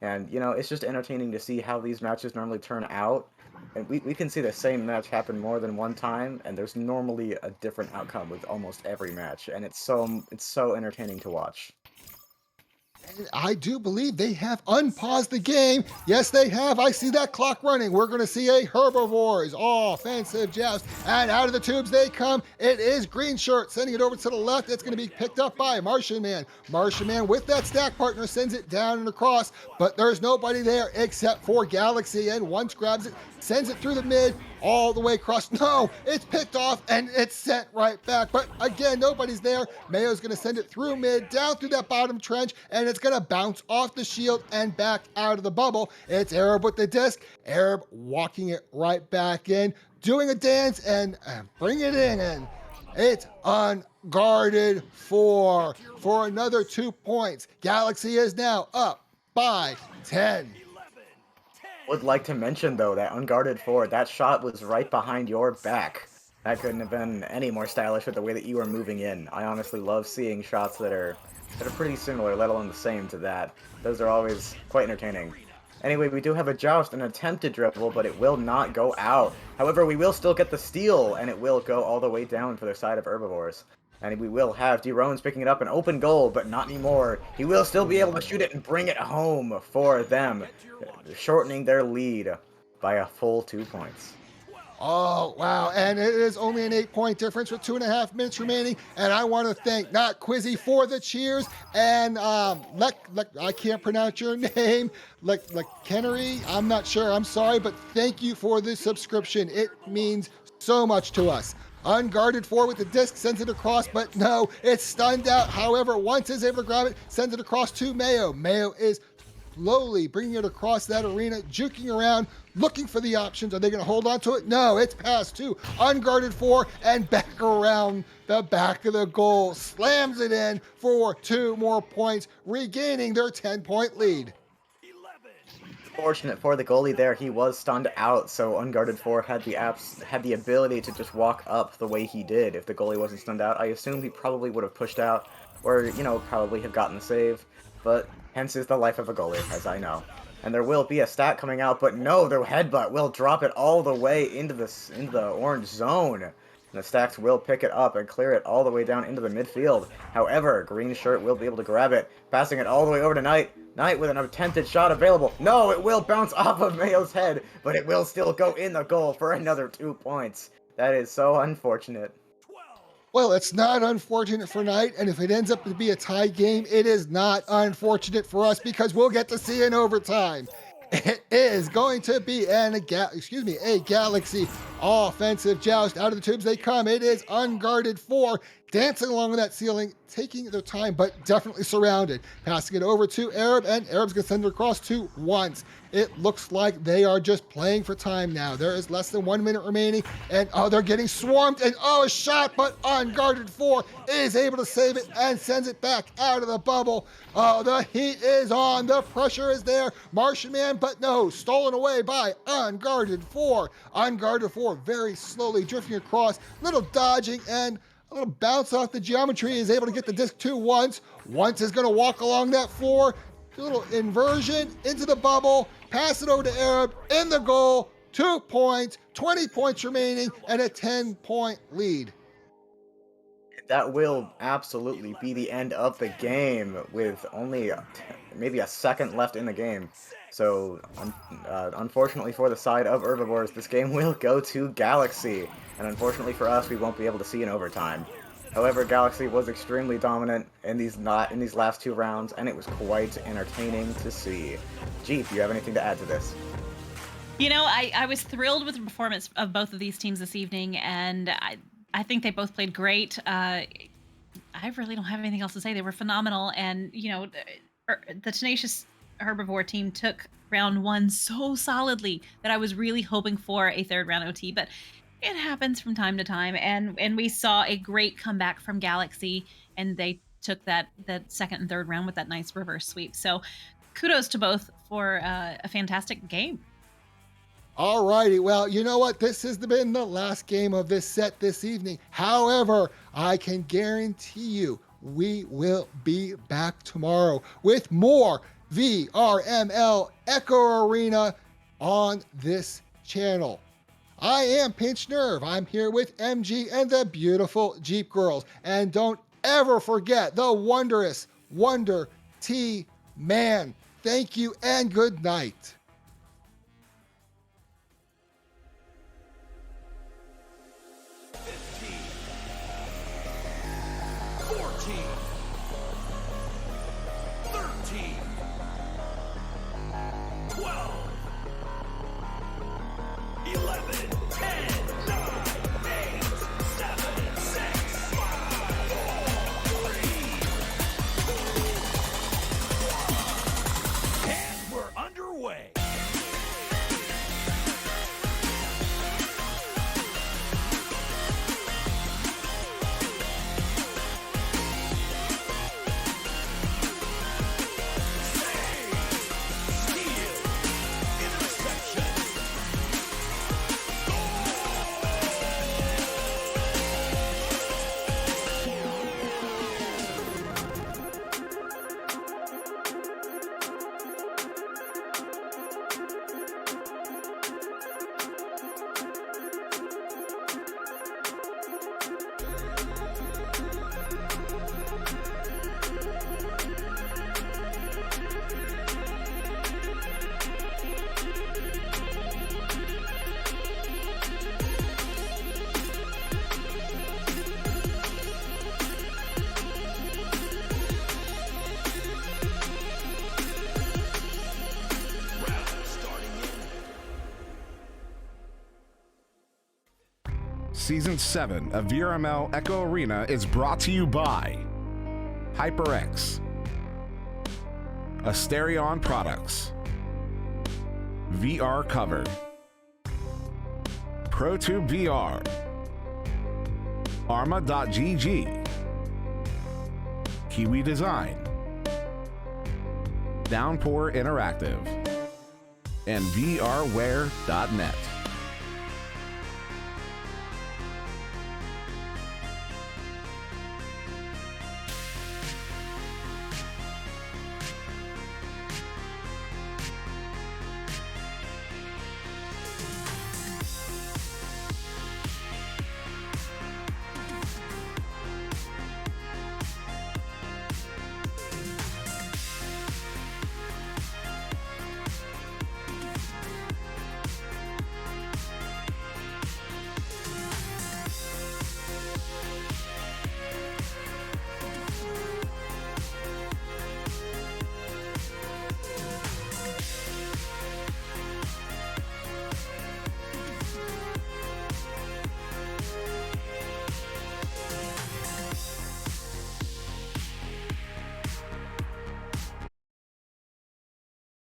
And, it's just entertaining to see how these matches normally turn out. And we can see the same match happen more than one time, and there's normally a different outcome with almost every match. And it's so entertaining to watch. I do believe they have unpaused the game. Yes, they have. I see that clock running. We're going to see a Herbivores offensive joust. And out of the tubes they come. It is Green Shirt sending it over to the left. It's going to be picked up by Martian Man. Martian Man with that stack partner sends it down and across. But there's nobody there except for Galaxy. And once grabs it, sends it through the mid all the way across. No, it's picked off and it's sent right back. But again, nobody's there. Mayo's going to send it through mid, down through that bottom trench, and it's going to bounce off the shield and back out of the bubble. It's Arab with the disc. Arab walking it right back in, doing a dance and bring it in. And it's unguarded for another 2 points. Galaxy is now up by 10. Would like to mention though that unguarded forward, that shot was right behind your back. That couldn't have been any more stylish with the way that you were moving in. I honestly love seeing shots that are pretty similar, let alone the same to that. Those are always quite entertaining. Anyway, we do have a joust, an attempted dribble, but it will not go out. However, we will still get the steal, and it will go all the way down for the side of Herbivores. And we will have D-Rones picking it up, an open goal, but not anymore. He will still be able to shoot it and bring it home for them, shortening their lead by a full 2 points. Oh, wow. And it is only an 8-point difference with 2.5 minutes remaining. And I want to thank Not Quizzy for the cheers. And I can't pronounce your name. Kennery, I'm not sure. I'm sorry, but thank you for this subscription. It means so much to us. Unguarded 4 with the disc, sends it across, but no, it's stunned out. However, once is able to grab it, sends it across to Mayo. Mayo is slowly bringing it across that arena, juking around, looking for the options. Are they going to hold on to it? No, it's past 2. Unguarded 4 and back around the back of the goal. Slams it in for 2 more points, regaining their 10-point lead. Fortunate for the goalie there, he was stunned out, so Unguarded 4 had the ability to just walk up the way he did. If the goalie wasn't stunned out, I assume he probably would have pushed out, or, probably have gotten the save, but hence is the life of a goalie, as I know. And there will be a stat coming out, but no, the headbutt will drop it all the way into the orange zone. And the Stacks will pick it up and clear it all the way down into the midfield. However, Green Shirt will be able to grab it, passing it all the way over to Knight. Knight with an attempted shot available. No, it will bounce off of Mayo's head, but it will still go in the goal for another 2 points. That is so unfortunate. Well, it's not unfortunate for Knight, and if it ends up to be a tie game, it is not unfortunate for us because we'll get to see in overtime. It is going to be a Galaxy offensive joust. Out of the tubes they come. It is Unguarded 4 dancing along that ceiling, taking their time, but definitely surrounded. Passing it over to Arab, and Arab's going to send it across to Once. It looks like they are just playing for time now. There is less than 1 minute remaining, and they're getting swarmed, and a shot, but Unguarded 4 is able to save it and sends it back out of the bubble. Oh, the heat is on, the pressure is there. Martian Man, but no, stolen away by Unguarded 4. Unguarded 4 very slowly drifting across, little dodging, and a little bounce off the geometry, is able to get the disc to Once. Once is going to walk along that floor, do a little inversion into the bubble, pass it over to Arab, in the goal, 2 points, 20 points remaining, and a 10-point lead. That will absolutely be the end of the game with only maybe a second left in the game. So, unfortunately for the side of Herbivores, this game will go to Galaxy. And unfortunately for us, we won't be able to see in overtime. However, Galaxy was extremely dominant in these last 2 rounds, and it was quite entertaining to see. Jeep, do you have anything to add to this? I was thrilled with the performance of both of these teams this evening, and I think they both played great. I really don't have anything else to say. They were phenomenal, and the Tenacious Herbivore team took round 1 so solidly that I was really hoping for a 3rd round OT, but it happens from time to time, and we saw a great comeback from Galaxy, and they took that 2nd and 3rd round with that nice reverse sweep. So kudos to both for a fantastic game. All righty, well, you know what? This has been the last game of this set this evening. However, I can guarantee you we will be back tomorrow with more VRML Echo Arena on this channel. I am Pinched-Nerve. I'm here with MG and the beautiful Jeep Girls. And don't ever forget the wondrous Wonder T-Man. Thank you and good night. Underway. Season 7 of VRML Echo Arena is brought to you by HyperX, Asterion Products, VR Cover, ProTube VR, Arma.gg, Kiwi Design, Downpour Interactive, and VRware.net.